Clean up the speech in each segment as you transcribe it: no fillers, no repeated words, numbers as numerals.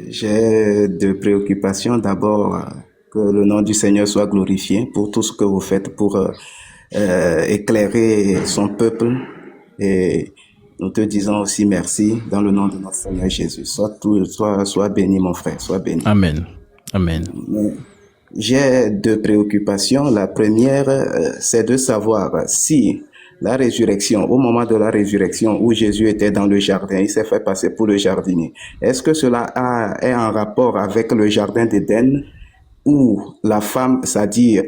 J'ai deux préoccupations. D'abord, que le nom du Seigneur soit glorifié pour tout ce que vous faites pour éclairer son peuple. Et nous te disons aussi merci dans le nom de notre Seigneur Jésus. Sois béni, mon frère, sois béni. Amen. Amen. J'ai deux préoccupations. La première, c'est de savoir si la résurrection, au moment de la résurrection où Jésus était dans le jardin, il s'est fait passer pour le jardinier. Est-ce que cela est en rapport avec le jardin d'Éden où la femme, c'est-à-dire,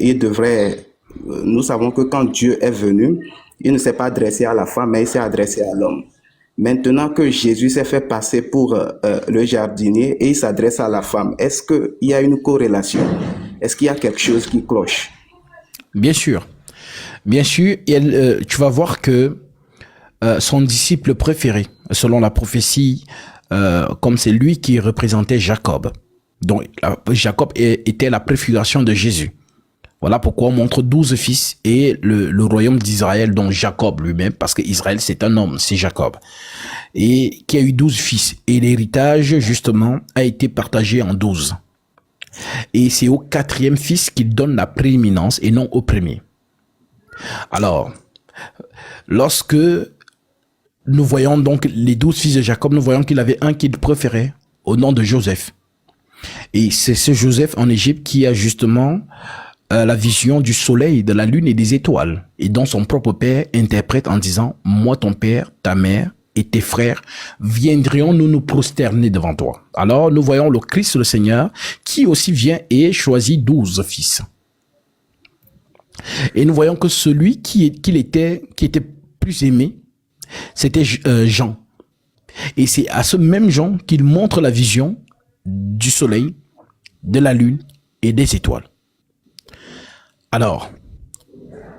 nous savons que quand Dieu est venu, il ne s'est pas adressé à la femme, mais il s'est adressé à l'homme. Maintenant que Jésus s'est fait passer pour le jardinier et il s'adresse à la femme, est-ce qu'il y a une corrélation? Est-ce qu'il y a quelque chose qui cloche? Bien sûr. Bien sûr, tu vas voir que son disciple préféré, selon la prophétie, comme c'est lui qui représentait Jacob. Donc, Jacob était la préfiguration de Jésus. Voilà pourquoi on montre 12 fils et le royaume d'Israël, dont Jacob lui-même, parce que Israël c'est un homme, c'est Jacob, et qui a eu 12 fils. Et l'héritage, justement, a été partagé en 12. Et c'est au 4e fils qu'il donne la prééminence et non au premier. Alors, lorsque nous voyons donc les 12 fils de Jacob, nous voyons qu'il avait un qu'il préférait au nom de Joseph. Et c'est ce Joseph en Égypte qui a justement la vision du soleil, de la lune et des étoiles. Et dont son propre père interprète en disant « Moi, ton père, ta mère et tes frères, viendrions-nous nous prosterner devant toi ?» Alors, nous voyons le Christ, le Seigneur, qui aussi vient et choisit 12 fils. Et nous voyons que celui qui était plus aimé, c'était Jean. Et c'est à ce même Jean qu'il montre la vision du soleil, de la lune et des étoiles. Alors,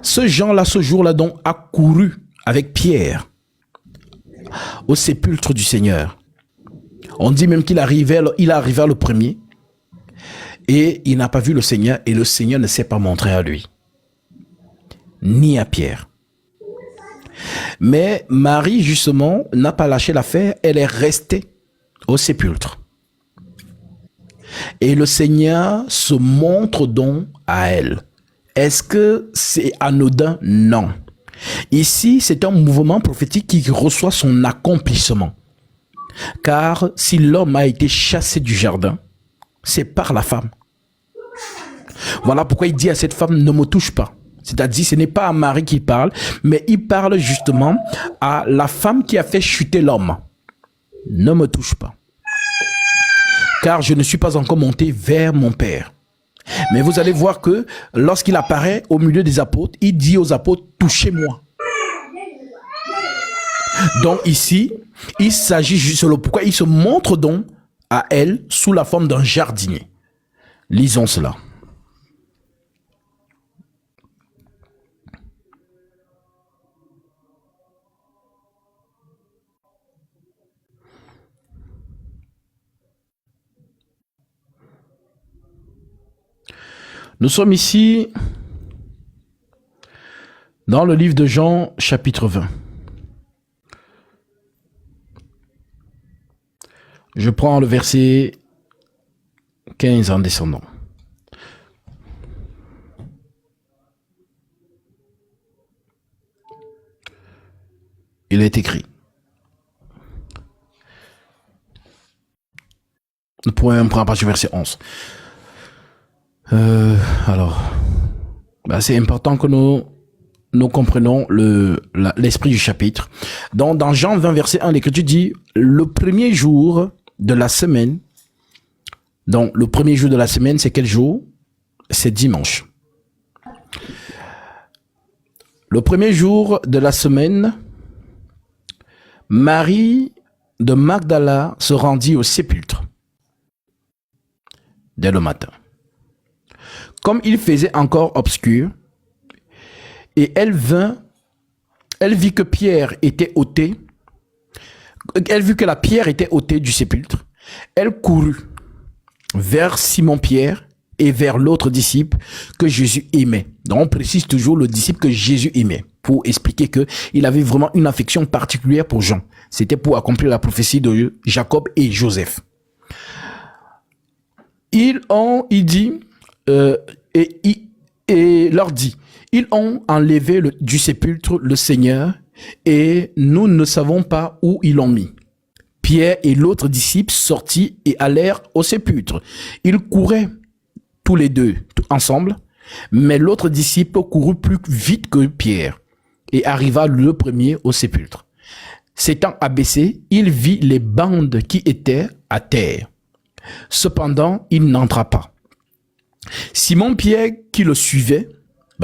ce Jean-là, ce jour-là, donc, a couru avec Pierre au sépulcre du Seigneur. On dit même qu'il arrivait le premier et il n'a pas vu le Seigneur et le Seigneur ne s'est pas montré à lui, ni à Pierre. Mais Marie, justement, n'a pas lâché l'affaire, elle est restée au sépulcre. Et le Seigneur se montre donc à elle. Est-ce que c'est anodin? Non. Ici, c'est un mouvement prophétique qui reçoit son accomplissement. Car si l'homme a été chassé du jardin, c'est par la femme. Voilà pourquoi il dit à cette femme, ne me touche pas. C'est-à-dire, ce n'est pas à Marie qu'il parle, mais il parle justement à la femme qui a fait chuter l'homme. Ne me touche pas. Car je ne suis pas encore monté vers mon Père. Mais vous allez voir que lorsqu'il apparaît au milieu des apôtres, il dit aux apôtres, touchez-moi. Donc ici, il s'agit juste de pourquoi il se montre donc à elle sous la forme d'un jardinier. Lisons cela. Nous sommes ici dans le livre de Jean, chapitre 20. Je prends le verset 15 en descendant. Il est écrit. Nous pourrons même prendre à partir du verset 11. C'est important que nous comprenons l'esprit du chapitre. Donc, dans Jean 20, verset 1, l'Écriture dit, le premier jour de la semaine, donc le premier jour de la semaine, c'est quel jour? C'est dimanche. Le premier jour de la semaine, Marie de Magdala se rendit au sépulcre dès le matin. Comme il faisait encore obscur, et elle vit que Pierre était ôté, elle vit que la pierre était ôtée du sépulcre, elle courut vers Simon-Pierre et vers l'autre disciple que Jésus aimait. Donc on précise toujours le disciple que Jésus aimait, pour expliquer qu'il avait vraiment une affection particulière pour Jean. C'était pour accomplir la prophétie de Jacob et Joseph. il dit, et leur dit, ils ont enlevé du sépulcre le Seigneur et nous ne savons pas où ils l'ont mis. Pierre et l'autre disciple sortis et allèrent au sépulcre. Ils couraient tous les deux ensemble, mais l'autre disciple courut plus vite que Pierre et arriva le premier au sépulcre. S'étant abaissé, il vit les bandes qui étaient à terre. Cependant, il n'entra pas. Simon-Pierre qui le suivait,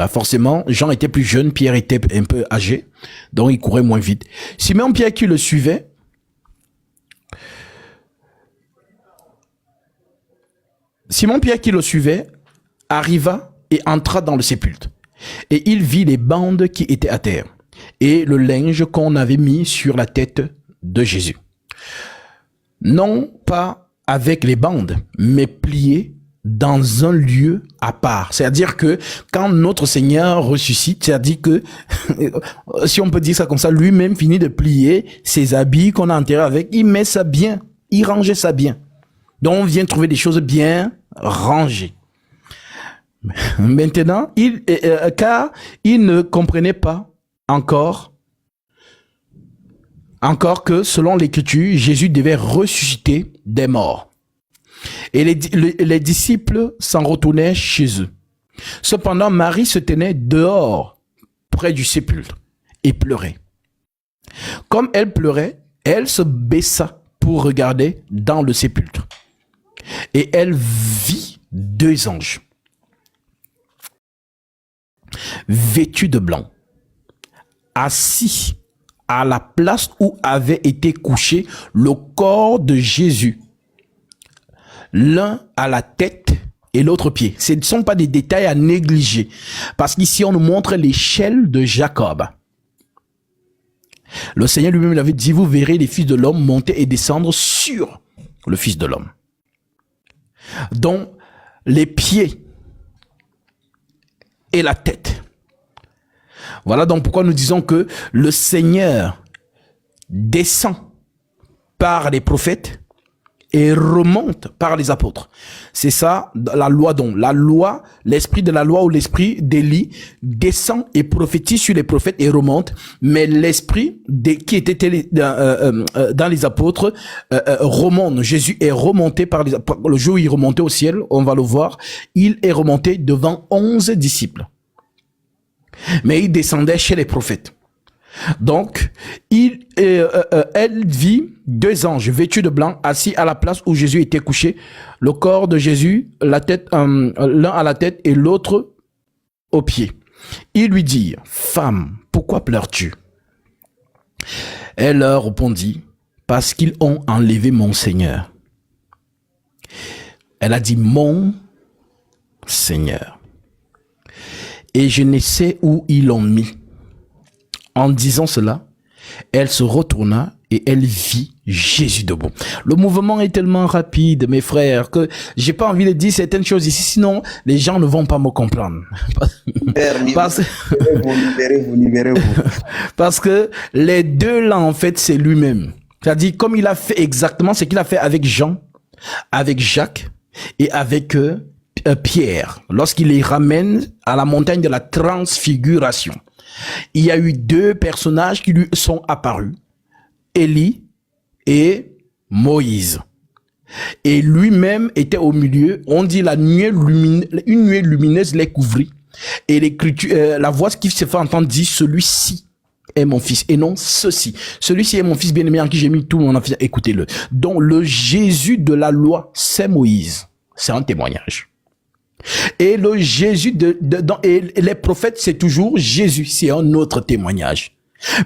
forcément, Jean était plus jeune, Pierre était un peu âgé, donc il courait moins vite. Simon-Pierre qui le suivait, arriva et entra dans le sépulcre. Et il vit les bandes qui étaient à terre et le linge qu'on avait mis sur la tête de Jésus. Non pas avec les bandes, mais plié dans un lieu à part. C'est-à-dire que quand notre Seigneur ressuscite, c'est-à-dire que, si on peut dire ça comme ça, lui-même finit de plier ses habits qu'on a enterrés avec, il met ça bien, il rangeait ça bien. Donc on vient trouver des choses bien rangées. Maintenant, car il ne comprenait pas encore que selon l'Écriture, Jésus devait ressusciter des morts. Et les disciples s'en retournaient chez eux. Cependant, Marie se tenait dehors, près du sépulcre, et pleurait. Comme elle pleurait, elle se baissa pour regarder dans le sépulcre. Et elle vit 2 anges, vêtus de blanc, assis à la place où avait été couché le corps de Jésus. L'un à la tête et l'autre pied. Ce ne sont pas des détails à négliger. Parce qu'ici, on nous montre l'échelle de Jacob. Le Seigneur lui-même l'avait dit, vous verrez les fils de l'homme monter et descendre sur le Fils de l'homme. Donc, les pieds et la tête. Voilà donc pourquoi nous disons que le Seigneur descend par les prophètes et remonte par les apôtres. C'est ça la loi donc. La loi, l'esprit de la loi ou l'esprit d'Élie descend et prophétise sur les prophètes et remonte, mais l'esprit qui était dans les apôtres remonte. Jésus est remonté par le jour où il remontait au ciel, on va le voir, il est remonté devant 11 disciples. Mais il descendait chez les prophètes. Donc, elle vit 2 anges vêtus de blanc assis à la place où Jésus était couché, le corps de Jésus, la tête, l'un à la tête et l'autre aux pieds. Ils lui dirent, femme, pourquoi pleures-tu? Elle leur répondit, parce qu'ils ont enlevé mon Seigneur. Elle a dit, mon Seigneur. Et je ne sais où ils l'ont mis. En disant cela, elle se retourna et elle vit Jésus debout. Le mouvement est tellement rapide, mes frères, que j'ai pas envie de dire certaines choses ici, sinon les gens ne vont pas me comprendre. Libérez-vous. Parce que les deux là, en fait, c'est lui-même. C'est-à-dire, comme il a fait exactement ce qu'il a fait avec Jean, avec Jacques et avec Pierre, lorsqu'il les ramène à la montagne de la transfiguration. Il y a eu 2 personnages qui lui sont apparus, Élie et Moïse. Et lui-même était au milieu. On dit une nuée lumineuse les couvrit. Et la voix qui se fait entendre dit, celui-ci est mon fils, et non ceci. Celui-ci est mon fils bien-aimé en qui j'ai mis tout mon enfant. Écoutez-le. Donc le Jésus de la loi, c'est Moïse. C'est un témoignage. Et le Jésus et les prophètes, c'est toujours Jésus. C'est un autre témoignage.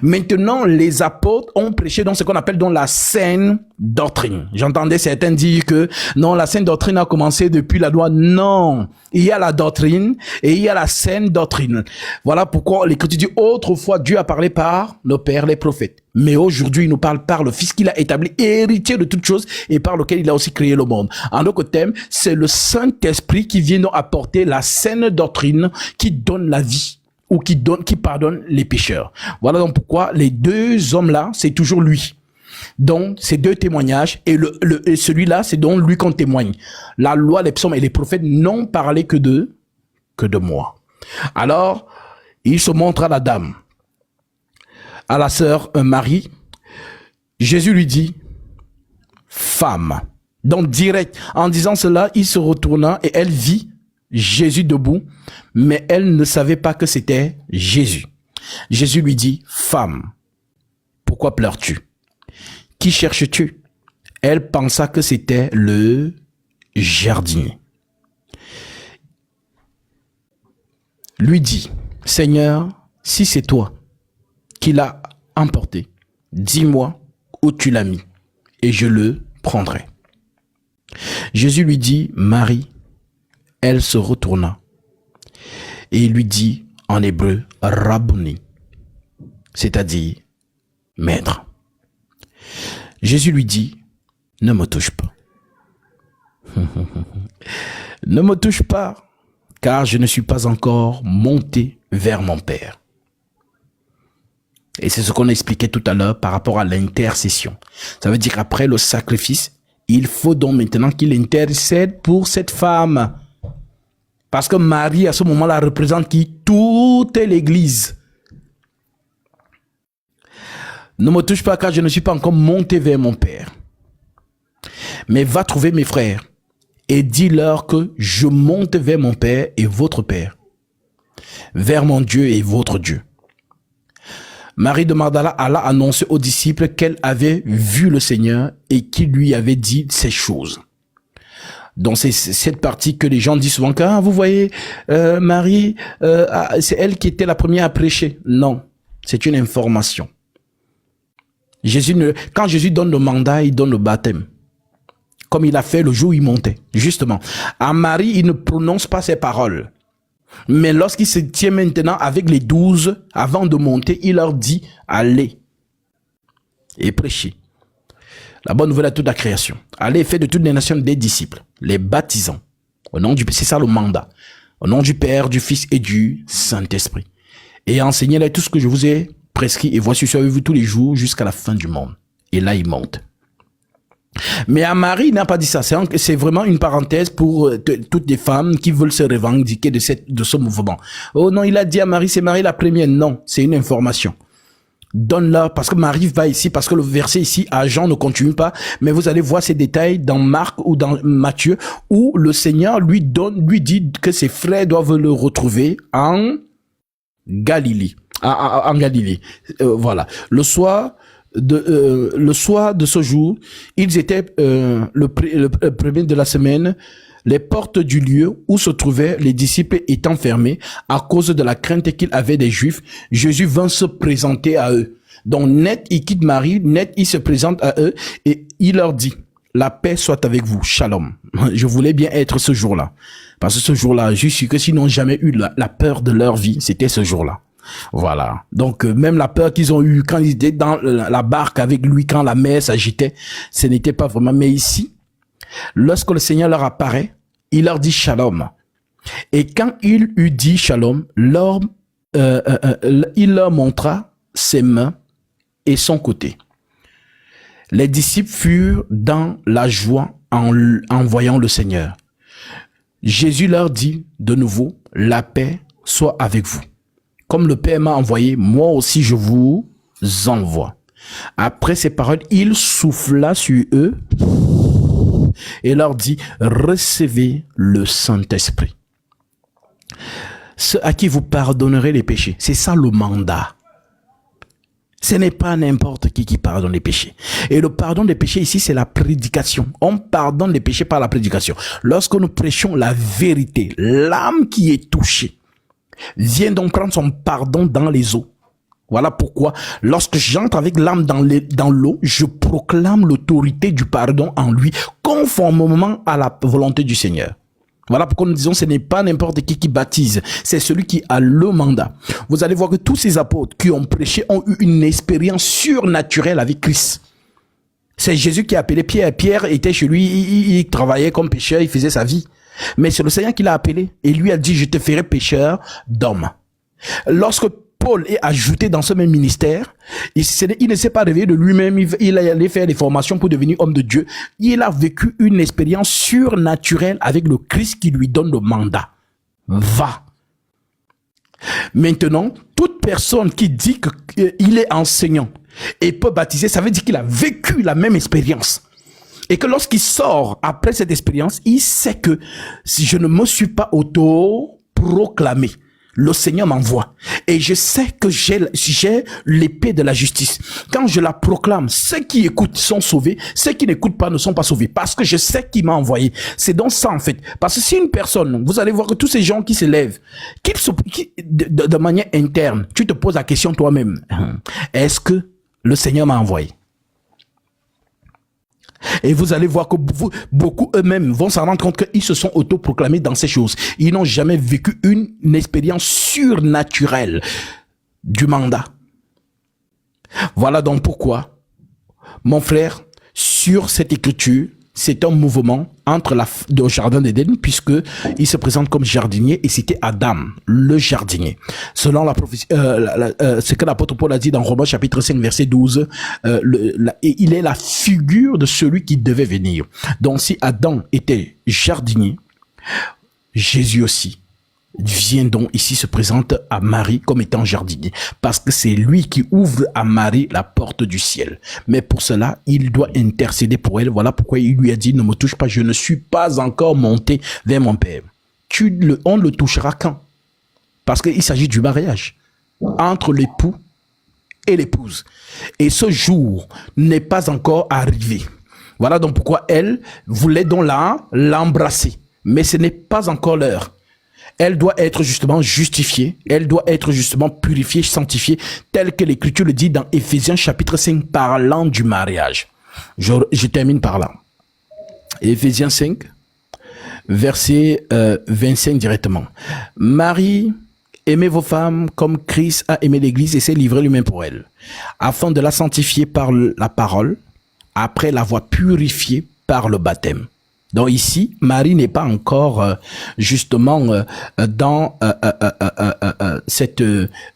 Maintenant, les apôtres ont prêché dans ce qu'on appelle dans la saine doctrine. J'entendais certains dire que non, la saine doctrine a commencé depuis la loi. Non, il y a la doctrine et il y a la saine doctrine. Voilà pourquoi l'Écriture dit autrefois Dieu a parlé par nos pères les prophètes. Mais aujourd'hui, il nous parle par le Fils qu'il a établi, héritier de toutes choses et par lequel il a aussi créé le monde. En d'autres termes, c'est le Saint-Esprit qui vient nous apporter la saine doctrine qui donne la vie ou qui pardonne les pécheurs. Voilà donc pourquoi les 2 hommes-là, c'est toujours lui. Donc, ces deux témoignages, et et celui-là, c'est donc lui qu'on témoigne. La loi, les psaumes et les prophètes n'ont parlé que de moi. Alors, il se montre à la dame, à la sœur Marie. Jésus lui dit, femme. Donc, direct, en disant cela, il se retourna et elle vit Jésus debout, mais elle ne savait pas que c'était Jésus. Jésus lui dit, femme, pourquoi pleures-tu? Qui cherches-tu? Elle pensa que c'était le jardinier. Lui dit, Seigneur, si c'est toi qui l'as emporté, dis-moi où tu l'as mis et je le prendrai. Jésus lui dit, Marie. Elle se retourna et il lui dit en hébreu, Rabouni, c'est-à-dire maître. Jésus lui dit, ne me touche pas. Ne me touche pas, car je ne suis pas encore monté vers mon Père. Et c'est ce qu'on expliquait tout à l'heure par rapport à l'intercession. Ça veut dire qu'après le sacrifice, il faut donc maintenant qu'il intercède pour cette femme. Parce que Marie, à ce moment-là, représente qui? Toute l'église. Ne me touche pas car je ne suis pas encore monté vers mon Père. Mais va trouver mes frères et dis-leur que je monte vers mon Père et votre Père, vers mon Dieu et votre Dieu. Marie de Magdala alla annoncer aux disciples qu'elle avait vu le Seigneur et qu'il lui avait dit ces choses. Donc c'est cette partie que les gens disent souvent, quand vous voyez Marie, c'est elle qui était la première à prêcher. Non, c'est une information. Quand Jésus donne le mandat, il donne le baptême. Comme il a fait le jour où il montait. Justement, à Marie, il ne prononce pas ses paroles. Mais lorsqu'il se tient maintenant avec les 12, avant de monter, il leur dit, allez et prêchez la bonne nouvelle à toute la création. Allez et faites de toutes les nations des disciples, les baptisant. Au nom du Père, c'est ça le mandat. Au nom du Père, du Fils et du Saint-Esprit. Et enseignez-les tout ce que je vous ai prescrit. Et voici, je suis avec vous tous les jours jusqu'à la fin du monde. Et là, il monte. Mais à Marie, il n'a pas dit ça. C'est vraiment une parenthèse pour toutes les femmes qui veulent se revendiquer de ce mouvement. Oh non, il a dit à Marie, c'est Marie la première. Non, c'est une information. Donne-la, parce que Marie va ici, parce que le verset ici, à Jean ne continue pas, mais vous allez voir ces détails dans Marc ou dans Matthieu, où le Seigneur lui dit que ses frères doivent le retrouver en Galilée. En Galilée. Voilà. Le soir de ce jour, ils étaient le premier de la semaine. Les portes du lieu où se trouvaient les disciples étant fermées à cause de la crainte qu'ils avaient des Juifs, Jésus vint se présenter à eux. Donc net, il quitte Marie, net, il se présente à eux et il leur dit, la paix soit avec vous, shalom. Je voulais bien être ce jour-là. Parce que ce jour-là, je suis que s'ils n'ont jamais eu la peur de leur vie, c'était ce jour-là. Voilà. Donc même la peur qu'ils ont eue quand ils étaient dans la barque avec lui, quand la mer s'agitait, ce n'était pas vraiment. Mais ici, lorsque le Seigneur leur apparaît, il leur dit shalom. Et quand il eut dit shalom, il leur montra ses mains et son côté. Les disciples furent dans la joie en voyant le Seigneur. Jésus leur dit de nouveau, la paix soit avec vous. Comme le Père m'a envoyé, moi aussi je vous envoie. Après ces paroles, il souffla sur eux et leur dit, recevez le Saint-Esprit. Ceux à qui vous pardonnerez les péchés, c'est ça le mandat. Ce n'est pas n'importe qui pardonne les péchés. Et le pardon des péchés ici, c'est la prédication. On pardonne les péchés par la prédication. Lorsque nous prêchons la vérité, l'âme qui est touchée vient donc prendre son pardon dans les eaux. Voilà pourquoi, lorsque j'entre avec l'âme dans l'eau, je proclame l'autorité du pardon en lui, conformément à la volonté du Seigneur. Voilà pourquoi nous disons, ce n'est pas n'importe qui baptise, c'est celui qui a le mandat. Vous allez voir que tous ces apôtres qui ont prêché ont eu une expérience surnaturelle avec Christ. C'est Jésus qui a appelé Pierre. Pierre était chez lui, il travaillait comme pécheur, il faisait sa vie. Mais c'est le Seigneur qui l'a appelé et lui a dit, je te ferai pécheur d'hommes. Lorsque Paul est ajouté dans ce même ministère. Il ne s'est pas réveillé de lui-même. Il est allé faire des formations pour devenir homme de Dieu. Il a vécu une expérience surnaturelle avec le Christ qui lui donne le mandat. Va. Maintenant, toute personne qui dit qu'il est enseignant et peut baptiser, ça veut dire qu'il a vécu la même expérience. Et que lorsqu'il sort après cette expérience, il sait que si je ne me suis pas auto-proclamé, le Seigneur m'envoie. Et je sais que j'ai l'épée de la justice. Quand je la proclame, ceux qui écoutent sont sauvés, ceux qui n'écoutent pas ne sont pas sauvés. Parce que je sais qui m'a envoyé. C'est donc ça en fait. Parce que si une personne, vous allez voir que tous ces gens qui se lèvent, de manière interne, tu te poses la question toi-même. Est-ce que le Seigneur m'a envoyé? Et vous allez voir que beaucoup eux-mêmes vont s'en rendre compte qu'ils se sont autoproclamés dans ces choses. Ils n'ont jamais vécu une expérience surnaturelle du mandat. Voilà donc pourquoi, mon frère, sur cette écriture, c'est un mouvement entre le jardin d'Éden, puisque il se présente comme jardinier, et c'était Adam, le jardinier. Selon la prophétie, ce que l'apôtre Paul a dit dans Romains chapitre 5, verset 12, il est la figure de celui qui devait venir. Donc si Adam était jardinier, Jésus aussi vient donc ici se présente à Marie comme étant jardinier, parce que c'est lui qui ouvre à Marie la porte du ciel. Mais pour cela, il doit intercéder pour elle. Voilà pourquoi il lui a dit: ne me touche pas, je ne suis pas encore monté vers mon Père. On le touchera quand? Parce qu'il s'agit du mariage entre l'époux et l'épouse. Et ce jour n'est pas encore arrivé. Voilà donc pourquoi elle voulait donc l'embrasser. Mais ce n'est pas encore l'heure. Elle doit être justement justifiée, elle doit être justement purifiée, sanctifiée, tel que l'Écriture le dit dans Éphésiens chapitre 5, parlant du mariage. Je termine par là. Éphésiens 5, verset 25 directement. Marie, aimez vos femmes comme Christ a aimé l'Église et s'est livré lui-même pour elle, afin de la sanctifier par la parole, après l'avoir purifiée par le baptême. Donc ici, Marie n'est pas encore justement dans cette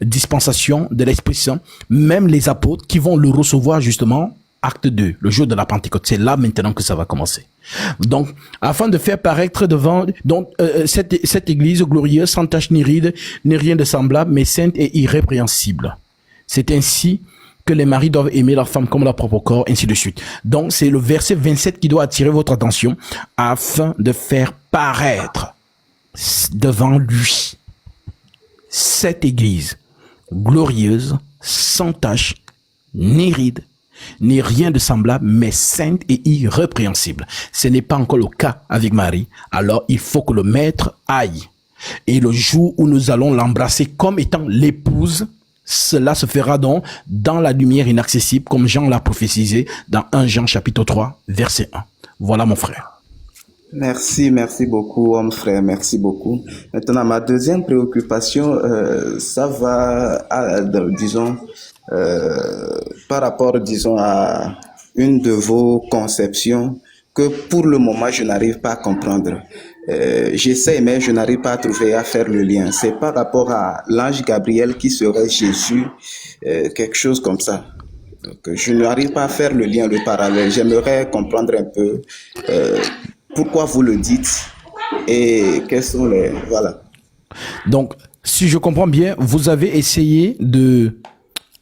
dispensation de l'Esprit Saint. Même les apôtres qui vont le recevoir justement, acte 2, le jour de la Pentecôte. C'est là maintenant que ça va commencer. Donc, afin de faire paraître devant cette église glorieuse, sans tache ni ride, ni rien de semblable, mais sainte et irrépréhensible. C'est ainsi que les maris doivent aimer leur femme comme leur propre corps, ainsi de suite. Donc, c'est le verset 27 qui doit attirer votre attention afin de faire paraître devant lui cette église glorieuse, sans tache, ni ride, ni rien de semblable, mais sainte et irrépréhensible. Ce n'est pas encore le cas avec Marie. Alors, il faut que le maître aille. Et le jour où nous allons l'embrasser comme étant l'épouse, cela se fera donc dans la lumière inaccessible, comme Jean l'a prophétisé dans 1 Jean chapitre 3, verset 1. Voilà mon frère. Merci beaucoup, homme frère, merci beaucoup. Maintenant, ma deuxième préoccupation, ça va, disons, par rapport, disons, à une de vos conceptions que pour le moment, je n'arrive pas à comprendre. J'essaie, mais je n'arrive pas à trouver, à faire le lien. C'est par rapport à l'ange Gabriel qui serait Jésus, quelque chose comme ça. Donc, je n'arrive pas à faire le lien, le parallèle. J'aimerais comprendre un peu pourquoi vous le dites et quels sont les... Voilà. Donc, si je comprends bien, vous avez essayé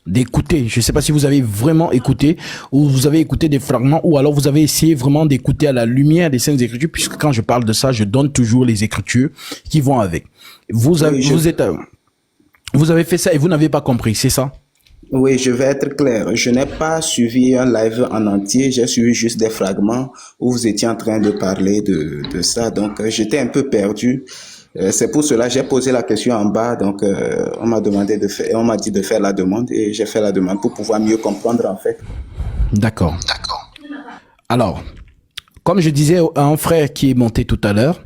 d'écouter. Je ne sais pas si vous avez vraiment écouté ou vous avez écouté des fragments ou alors vous avez essayé vraiment d'écouter à la lumière des Saintes Écritures, puisque quand je parle de ça, je donne toujours les Écritures qui vont avec. Vous avez fait ça et vous n'avez pas compris, c'est ça? Oui, je vais être clair. Je n'ai pas suivi un live en entier. J'ai suivi juste des fragments où vous étiez en train de parler de ça. Donc, j'étais un peu perdu. C'est pour cela que j'ai posé la question en bas. Donc, on m'a demandé on m'a dit de faire la demande et j'ai fait la demande pour pouvoir mieux comprendre en fait. D'accord. Alors, comme je disais à un frère qui est monté tout à l'heure,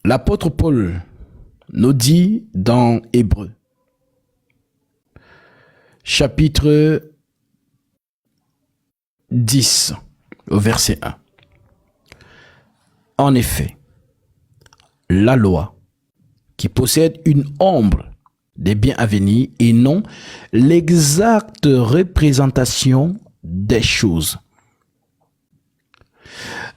l'apôtre Paul nous dit dans Hébreux, chapitre 10, au verset 1. En effet, la loi, qui possède une ombre des biens à venir et non l'exacte représentation des choses.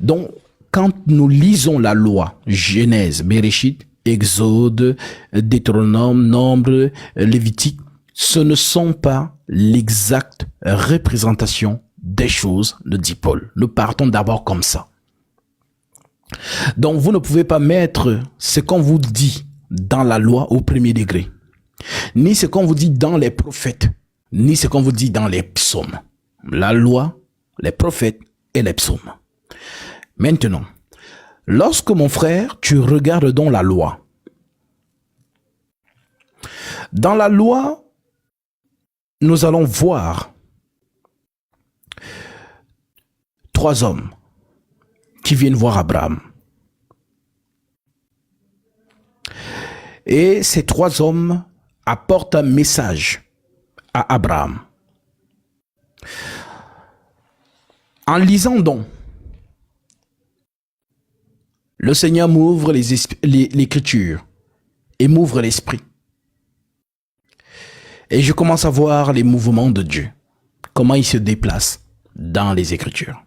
Donc, quand nous lisons la loi, Genèse, Bereshit, Exode, Deutéronome, Nombre, Lévitique, ce ne sont pas l'exacte représentation des choses, le dit Paul. Nous partons d'abord comme ça. Donc, vous ne pouvez pas mettre ce qu'on vous dit dans la loi au premier degré, ni ce qu'on vous dit dans les prophètes, ni ce qu'on vous dit dans les psaumes. La loi, les prophètes et les psaumes. Maintenant, lorsque mon frère, tu regardes dans la loi. Dans la loi, nous allons voir 3 hommes qui viennent voir Abraham. Et ces 3 hommes apportent un message à Abraham. En lisant donc, le Seigneur m'ouvre l'écriture et m'ouvre l'esprit. Et je commence à voir les mouvements de Dieu, comment il se déplace dans les Écritures.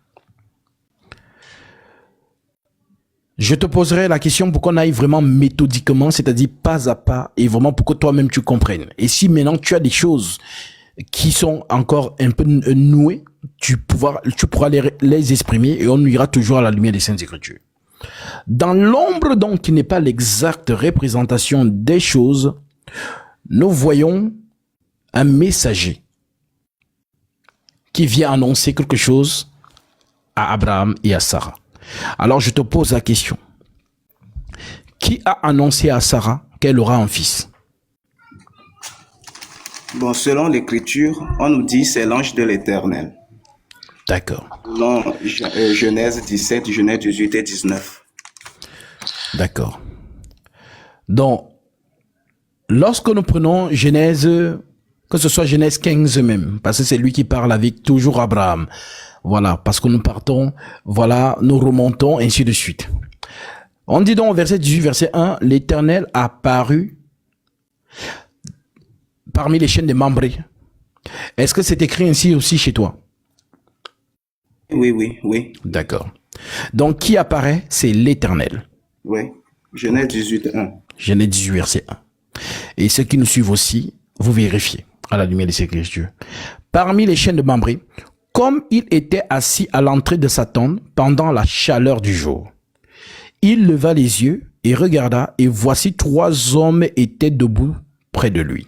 Je te poserai la question pour qu'on aille vraiment méthodiquement, c'est-à-dire pas à pas, et vraiment pour que toi-même tu comprennes. Et si maintenant tu as des choses qui sont encore un peu nouées, tu pourras les exprimer et on ira toujours à la lumière des Saintes Écritures. Dans l'ombre donc qui n'est pas l'exacte représentation des choses, nous voyons un messager qui vient annoncer quelque chose à Abraham et à Sarah. Alors je te pose la question. Qui a annoncé à Sarah qu'elle aura un fils? Bon, selon l'Écriture, on nous dit c'est l'ange de l'Éternel. D'accord. Selon Genèse 17, Genèse 18 et 19. D'accord. Donc, lorsque nous prenons Genèse, que ce soit Genèse 15 même, parce que c'est lui qui parle avec toujours Abraham. Voilà, parce que nous partons, voilà, nous remontons, ainsi de suite. On dit donc au verset 18, verset 1, l'Éternel a apparu parmi les chaînes de Mambré. Est-ce que c'est écrit ainsi aussi chez toi? Oui. D'accord. Donc, qui apparaît? C'est l'Éternel. Oui. Genèse 18, 1. Genèse 18, verset 1. Et ceux qui nous suivent aussi, vous vérifiez à la lumière des Écritures. Parmi les chaînes de Mambré, comme il était assis à l'entrée de sa tente pendant la chaleur du jour, il leva les yeux et regarda, et voici 3 hommes étaient debout près de lui.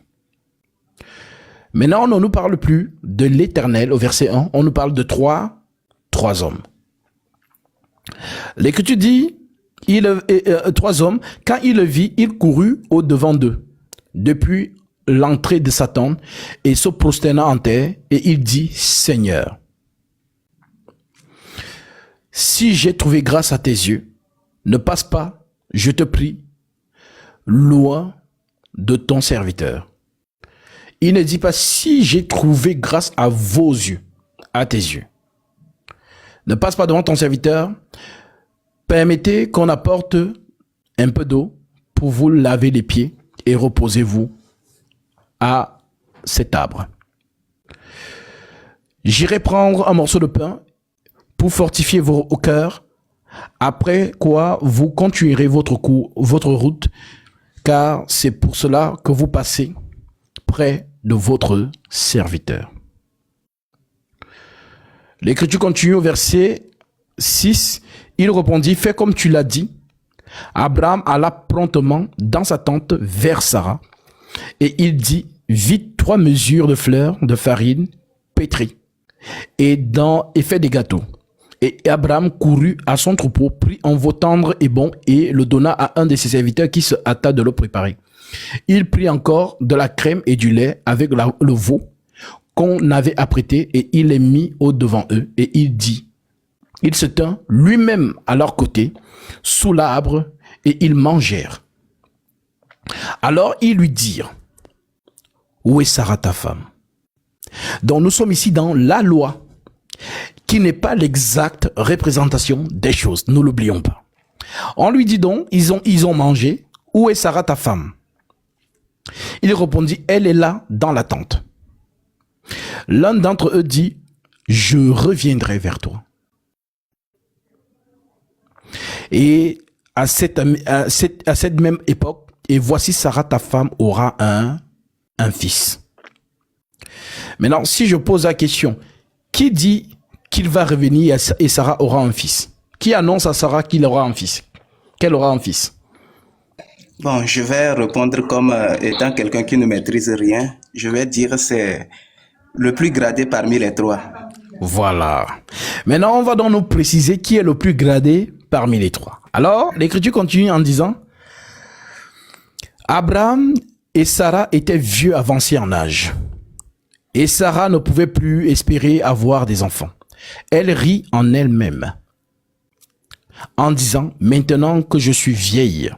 Maintenant, on ne nous parle plus de l'Éternel au verset 1, on nous parle de 3 hommes. L'Écriture dit, 3 hommes, quand il le vit, il courut au-devant d'eux, depuis l'entrée de sa tente, et se prosterna en terre, et il dit, Seigneur, si j'ai trouvé grâce à tes yeux, ne passe pas, je te prie, loin de ton serviteur. Il ne dit pas, si j'ai trouvé grâce à vos yeux, à tes yeux. Ne passe pas devant ton serviteur. Permettez qu'on apporte un peu d'eau pour vous laver les pieds et reposez-vous à cet arbre. J'irai prendre un morceau de pain pour fortifier vos cœurs, après quoi vous continuerez votre route, car c'est pour cela que vous passez près de votre serviteur. L'Écriture continue au verset 6. Il répondit, fais comme tu l'as dit. Abraham alla promptement dans sa tente vers Sarah, et il dit, vite 3 mesures de fleurs de farine pétrie, et fait des gâteaux. Et Abraham courut à son troupeau, prit un veau tendre et bon, et le donna à un de ses serviteurs qui se hâta de le préparer. Il prit encore de la crème et du lait avec le veau qu'on avait apprêté, et il les mit au-devant eux, et il dit, il se tint lui-même à leur côté, sous l'arbre, et ils mangèrent. Alors ils lui dirent, où est Sarah ta femme? Donc nous sommes ici dans la loi, qui n'est pas l'exacte représentation des choses, nous l'oublions pas. On lui dit donc, ils ont mangé, où est Sarah ta femme? Il répondit, elle est là dans la tente. L'un d'entre eux dit, je reviendrai vers toi. Et à cette même époque, et voici Sarah, ta femme, aura un fils. Maintenant, si je pose la question, qui dit qu'il va revenir et Sarah aura un fils? Qui annonce à Sarah qu'il aura un fils? Qu'elle aura un fils? Bon, je vais répondre comme étant quelqu'un qui ne maîtrise rien. Je vais dire c'est le plus gradé parmi les trois. Voilà. Maintenant, on va donc nous préciser qui est le plus gradé parmi les trois. Alors, l'Écriture continue en disant, Abraham et Sarah étaient vieux avancés en âge. Et Sarah ne pouvait plus espérer avoir des enfants. Elle rit en elle-même, en disant, maintenant que je suis vieille,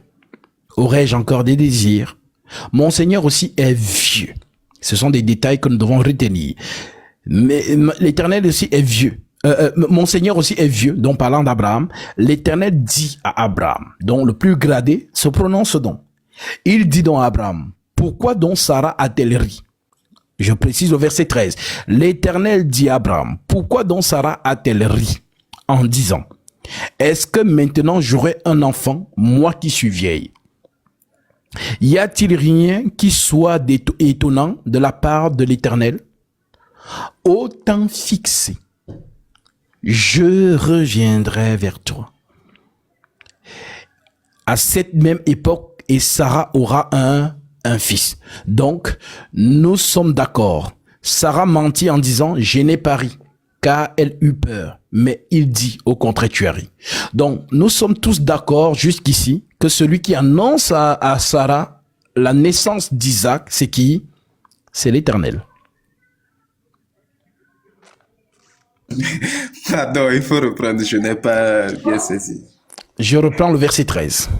aurais-je encore des désirs? Mon Seigneur aussi est vieux. Ce sont des détails que nous devons retenir. Mais l'Éternel aussi est vieux. Mon Seigneur aussi est vieux. Donc, parlant d'Abraham, l'Éternel dit à Abraham, dont le plus gradé se prononce donc. Il dit donc à Abraham, pourquoi donc Sarah a-t-elle ri? Je précise au verset 13. L'Éternel dit à Abraham, pourquoi donc Sarah a-t-elle ri? En disant, est-ce que maintenant j'aurai un enfant, moi qui suis vieille? Y a-t-il rien qui soit étonnant de la part de l'Éternel? Au temps fixé, je reviendrai vers toi. À cette même époque, et Sarah aura un fils. Donc, nous sommes d'accord. Sarah mentit en disant, je n'ai pas ri, car elle eut peur. Mais il dit, au contraire, tu as ri. Donc, nous sommes tous d'accord jusqu'ici que celui qui annonce à Sarah la naissance d'Isaac, c'est qui? C'est l'Éternel. Pardon, il faut reprendre, je n'ai pas bien saisi. Je reprends le verset 13.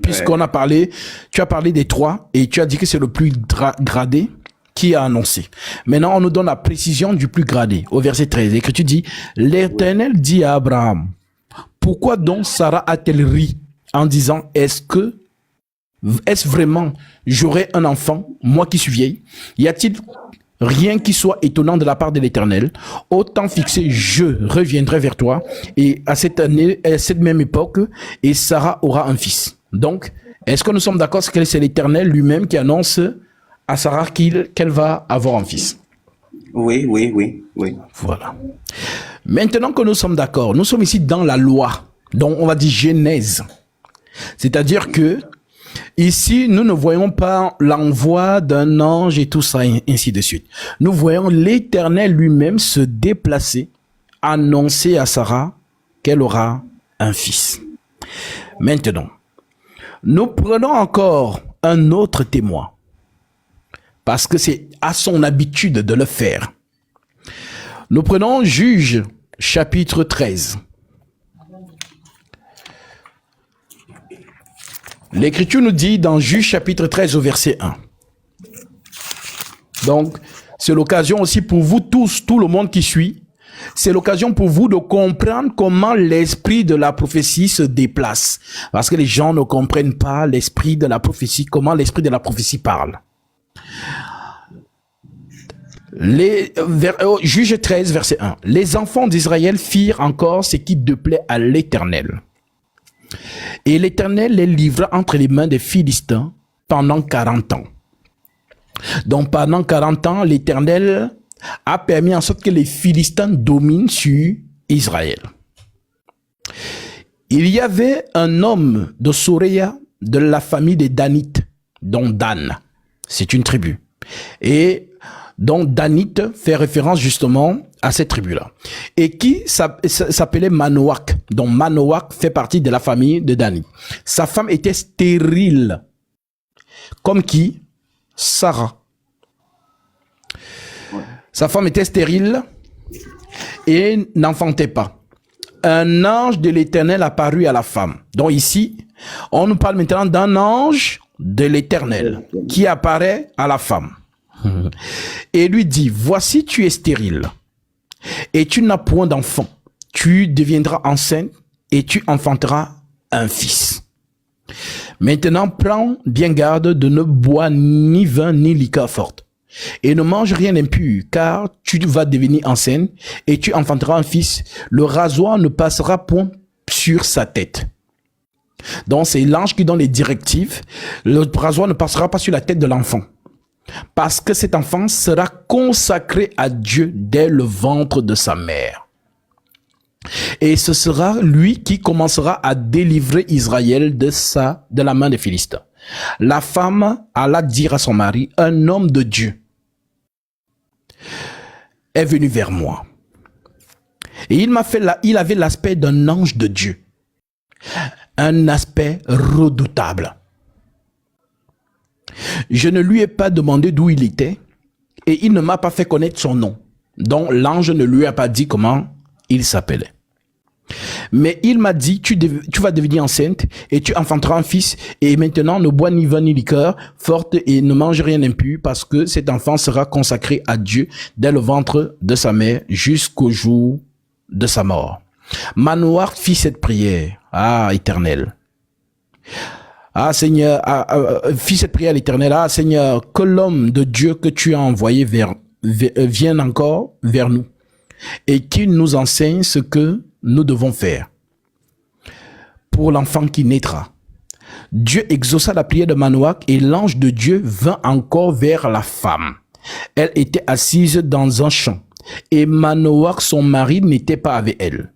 Puisqu'on a parlé, tu as parlé des trois et tu as dit que c'est le plus gradé qui a annoncé. Maintenant, on nous donne la précision du plus gradé. Au verset 13, l'Écriture dit, l'Éternel dit à Abraham, pourquoi donc Sarah a-t-elle ri en disant, est-ce vraiment j'aurai un enfant, moi qui suis vieille? Y a-t-il rien qui soit étonnant de la part de l'Éternel? Au temps fixé, je reviendrai vers toi. Et à cette même époque, et Sarah aura un fils. Donc, est-ce que nous sommes d'accord que c'est l'Éternel lui-même qui annonce à Sarah qu'elle va avoir un fils? Oui. Voilà. Maintenant que nous sommes d'accord, nous sommes ici dans la loi. Donc, on va dire Genèse. C'est-à-dire que ici, nous ne voyons pas l'envoi d'un ange et tout ça, et ainsi de suite. Nous voyons l'Éternel lui-même se déplacer, annoncer à Sarah qu'elle aura un fils. Maintenant, nous prenons encore un autre témoin, parce que c'est à son habitude de le faire. Nous prenons Juge, chapitre 13. L'Écriture nous dit dans Juge chapitre 13 au verset 1. Donc, c'est l'occasion aussi pour vous tous, tout le monde qui suit, c'est l'occasion pour vous de comprendre comment l'esprit de la prophétie se déplace. Parce que les gens ne comprennent pas l'esprit de la prophétie, comment l'esprit de la prophétie parle. Juge 13, verset 1. Les enfants d'Israël firent encore ce qui déplaît à l'Éternel. Et l'Éternel les livra entre les mains des Philistins pendant 40 ans. Donc pendant 40 ans, l'Éternel a permis en sorte que les Philistins dominent sur Israël. Il y avait un homme de Soréa de la famille des Danites, dont Dan, c'est une tribu. Et donc Danite fait référence justement à cette tribu-là. Et qui s'appelait Manoach. Donc Manoach fait partie de la famille de Dani. Sa femme était stérile. Comme qui? Sarah. Sa femme était stérile et n'enfantait pas. Un ange de l'Éternel apparut à la femme. Donc ici, on nous parle maintenant d'un ange de l'Éternel qui apparaît à la femme. Et lui dit, voici tu es stérile et tu n'as point d'enfant. Tu deviendras enceinte et tu enfanteras un fils. Maintenant, prends bien garde de ne boire ni vin ni liqueur forte. Et ne mange rien d'impur, car tu vas devenir enceinte et tu enfanteras un fils. Le rasoir ne passera point sur sa tête. Donc c'est l'ange qui donne les directives. Le rasoir ne passera pas sur la tête de l'enfant. Parce que cet enfant sera consacré à Dieu dès le ventre de sa mère. Et ce sera lui qui commencera à délivrer Israël de la main des Philistins. La femme alla dire à son mari, un homme de Dieu est venu vers moi. Et il avait l'aspect d'un ange de Dieu. Un aspect redoutable. Je ne lui ai pas demandé d'où il était et il ne m'a pas fait connaître son nom. Donc l'ange ne lui a pas dit comment il s'appelait. Mais il m'a dit, tu vas devenir enceinte et tu enfanteras un fils et maintenant ne bois ni vin ni liqueur forte et ne mange rien d'impur parce que cet enfant sera consacré à Dieu dès le ventre de sa mère jusqu'au jour de sa mort. Manoach fit cette prière. Ah, Éternel. Ah, Seigneur, fit cette prière à l'Éternel. Ah, Seigneur, que l'homme de Dieu que tu as envoyé vienne encore vers nous et qu'il nous enseigne ce que nous devons faire pour l'enfant qui naîtra. Dieu exauça la prière de Manoach et l'ange de Dieu vint encore vers la femme. Elle était assise dans un champ et Manoach, son mari, n'était pas avec elle.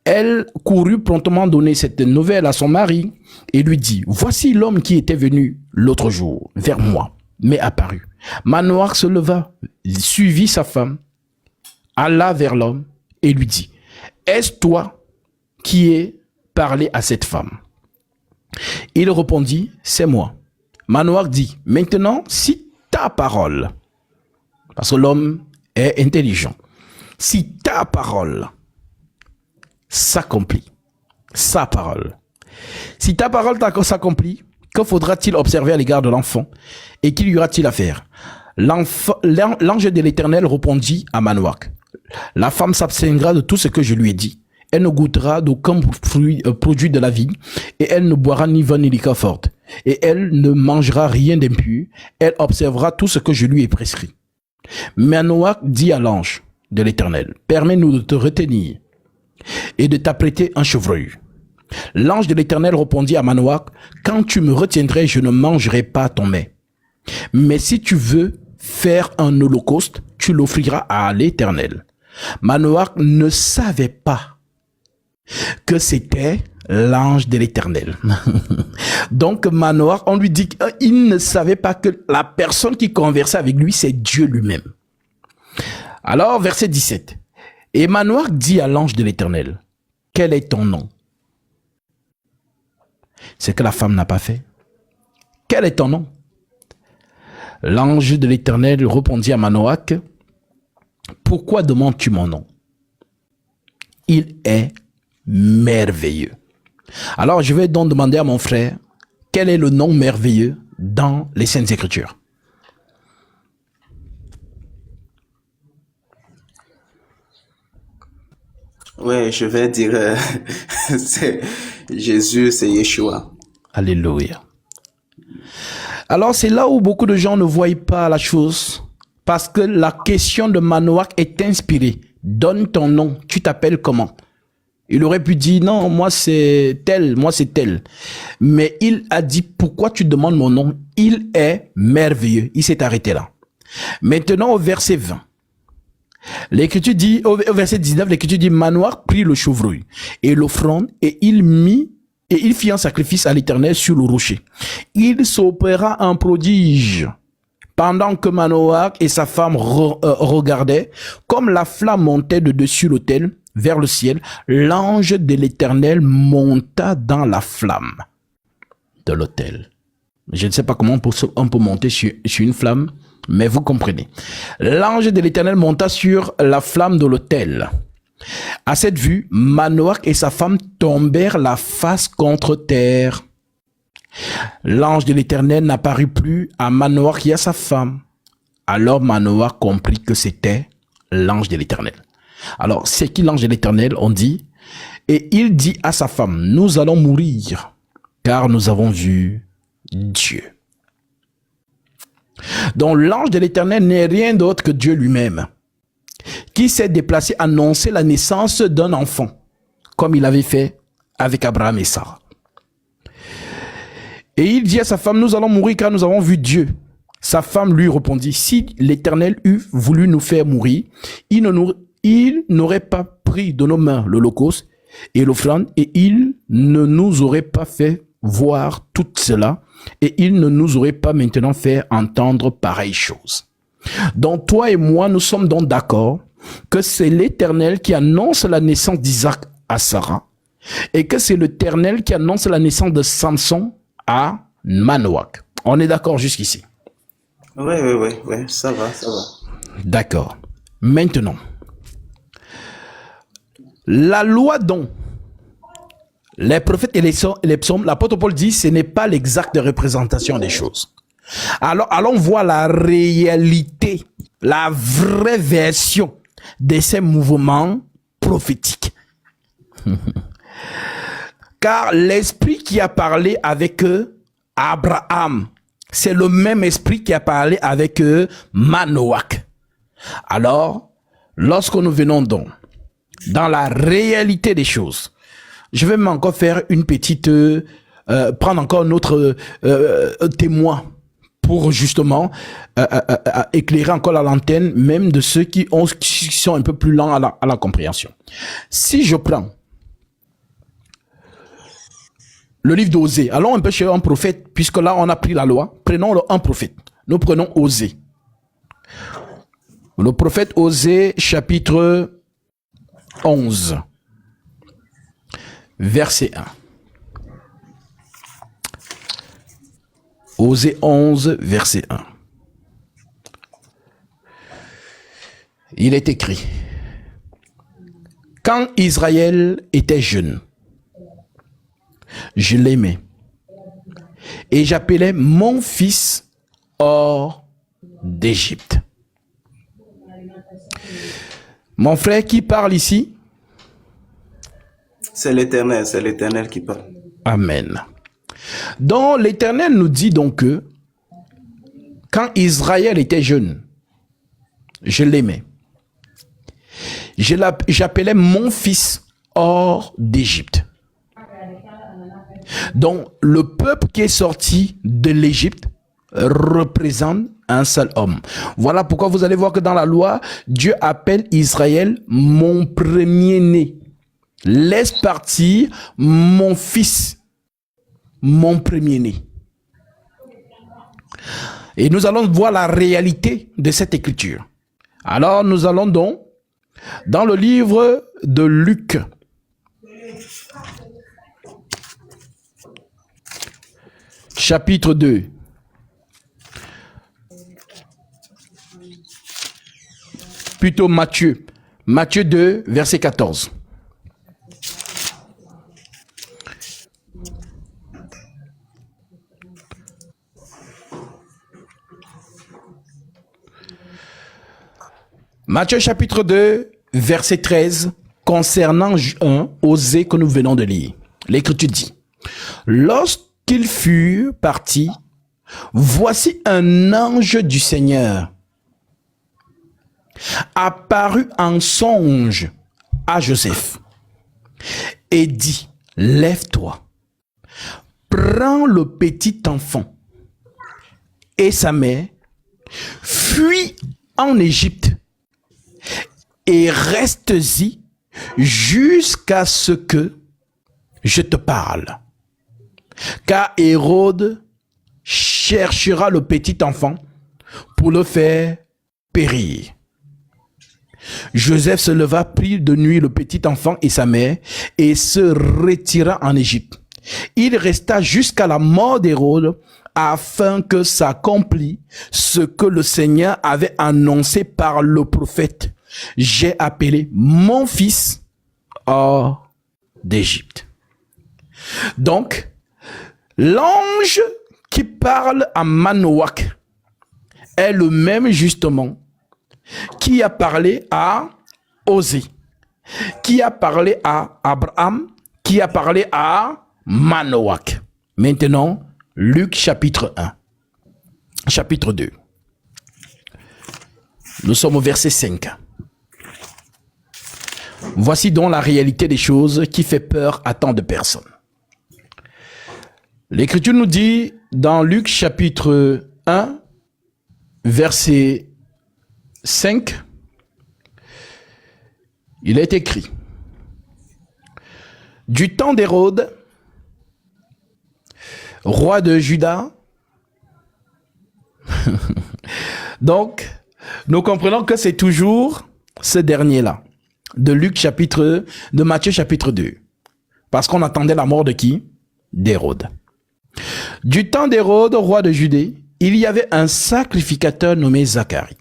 Elle courut promptement donner cette nouvelle à son mari et lui dit, voici l'homme qui était venu l'autre jour vers moi, mais apparut. Manoach se leva, suivit sa femme, alla vers l'homme et lui dit, est-ce toi qui ai parlé à cette femme? Il répondit, c'est moi. Manoach dit, maintenant, si ta parole, parce que l'homme est intelligent, si ta parole s'accomplit, sa parole, si ta parole s'accomplit, que faudra-t-il observer à l'égard de l'enfant et qu'il y aura-t-il à faire? L'ange de l'Éternel répondit à Manoach, la femme s'abstiendra de tout ce que je lui ai dit. Elle ne goûtera d'aucun produit de la vigne et elle ne boira ni vin ni liqueur forte et elle ne mangera rien d'impur. Elle observera tout ce que je lui ai prescrit. Manoach dit à l'ange de l'Éternel, permets-nous de te retenir et de t'apprêter un chevreuil. L'ange de l'Éternel répondit à Manoach, quand tu me retiendrais, je ne mangerai pas ton mets. Mais si tu veux faire un holocauste, tu l'offriras à l'Éternel. Manoach ne savait pas que c'était l'ange de l'Éternel. Donc Manoach, on lui dit qu'il ne savait pas que la personne qui conversait avec lui, c'est Dieu lui-même. Alors, verset 17. Et Manoach dit à l'ange de l'Éternel, quel est ton nom? C'est que la femme n'a pas fait. Quel est ton nom? L'ange de l'Éternel répondit à Manoach, pourquoi demandes-tu mon nom? Il est merveilleux. Alors je vais donc demander à mon frère, quel est le nom merveilleux dans les Saintes Écritures? Ouais, je vais dire, c'est Jésus, c'est Yeshua. Alléluia. Alors c'est là où beaucoup de gens ne voient pas la chose, parce que la question de Manoach est inspirée. Donne ton nom, tu t'appelles comment? Il aurait pu dire non, moi c'est tel, moi c'est tel. Mais il a dit pourquoi tu demandes mon nom? Il est merveilleux. Il s'est arrêté là. Maintenant au verset 20. L'Écriture dit, au verset 19, l'Écriture dit, Manoach prit le chevreuil et l'offrande et il fit un sacrifice à l'Éternel sur le rocher. Il s'opéra un prodige pendant que Manoach et sa femme regardaient, comme la flamme montait de dessus l'autel vers le ciel, l'ange de l'Éternel monta dans la flamme de l'autel. Je ne sais pas comment on peut monter sur une flamme, mais vous comprenez. L'ange de l'Éternel monta sur la flamme de l'autel. À cette vue, Manoach et sa femme tombèrent la face contre terre. L'ange de l'Éternel n'apparut plus à Manoach et à sa femme. Alors Manoach comprit que c'était l'ange de l'Éternel. Alors, c'est qui l'ange de l'Éternel? On dit, et il dit à sa femme, nous allons mourir, car nous avons vu Dieu. Donc l'ange de l'Éternel n'est rien d'autre que Dieu lui-même, qui s'est déplacé annoncer la naissance d'un enfant, comme il avait fait avec Abraham et Sarah. Et il dit à sa femme, nous allons mourir car nous avons vu Dieu. Sa femme lui répondit, si l'Éternel eût voulu nous faire mourir, il n'aurait pas pris de nos mains l'holocauste et l'offrande, et il ne nous aurait pas fait voir tout cela, et il ne nous aurait pas maintenant fait entendre pareille chose. Donc toi et moi, nous sommes donc d'accord que c'est l'Éternel qui annonce la naissance d'Isaac à Sarah, et que c'est l'Éternel qui annonce la naissance de Samson à Manoach. On est d'accord jusqu'ici? Oui, ça va. D'accord. Maintenant, la loi dont les prophètes et les psaumes, l'apôtre Paul dit, ce n'est pas l'exacte représentation des choses. Alors, allons voir la réalité, la vraie version de ces mouvements prophétiques. Car l'esprit qui a parlé avec Abraham, c'est le même esprit qui a parlé avec Manoach. Alors, lorsque nous venons donc dans la réalité des choses, je vais encore faire une petite, prendre encore notre témoin pour justement éclairer encore la lanterne, même de ceux qui sont un peu plus lents à la compréhension. Si je prends le livre d'Osée, allons un peu chez un prophète, puisque là on a pris la loi, prenons un prophète. Nous prenons Osée. Le prophète Osée, chapitre 11, verset 1. Osée 11, verset 1. Il est écrit, quand Israël était jeune, je l'aimais et j'appelais mon fils hors d'Égypte. Mon frère qui parle ici? C'est l'Éternel qui parle. Amen. Donc l'Éternel nous dit donc que quand Israël était jeune, je l'aimais. J'appelais mon fils hors d'Égypte. Donc le peuple qui est sorti de l'Égypte représente un seul homme. Voilà pourquoi vous allez voir que dans la loi, Dieu appelle Israël mon premier-né. Laisse partir mon fils, mon premier-né. Et nous allons voir la réalité de cette écriture. Alors nous allons donc dans le livre de Luc, chapitre 2. Plutôt Matthieu. Matthieu 2, verset 14. Matthieu chapitre 2, verset 13, concernant Osée que nous venons de lire. L'Écriture dit, lorsqu'ils furent partis, voici un ange du Seigneur apparut en songe à Joseph et dit, lève-toi, prends le petit enfant et sa mère, fuis en Égypte et reste-y jusqu'à ce que je te parle. Car Hérode cherchera le petit enfant pour le faire périr. Joseph se leva, prit de nuit le petit enfant et sa mère et se retira en Égypte. Il resta jusqu'à la mort d'Hérode afin que s'accomplisse ce que le Seigneur avait annoncé par le prophète. J'ai appelé mon fils hors d'Égypte. Donc, l'ange qui parle à Manoach est le même justement qui a parlé à Osée, qui a parlé à Abraham, qui a parlé à Manoach. Maintenant, Luc chapitre 1, chapitre 2. Nous sommes au verset 5. Voici donc la réalité des choses qui fait peur à tant de personnes. L'Écriture nous dit dans Luc chapitre 1, verset 5, il est écrit: du temps d'Hérode, roi de Juda. Donc, nous comprenons que c'est toujours ce dernier-là, de Matthieu chapitre 2. Parce qu'on attendait la mort de qui? D'Hérode. Du temps d'Hérode, roi de Judée, il y avait un sacrificateur nommé Zacharie,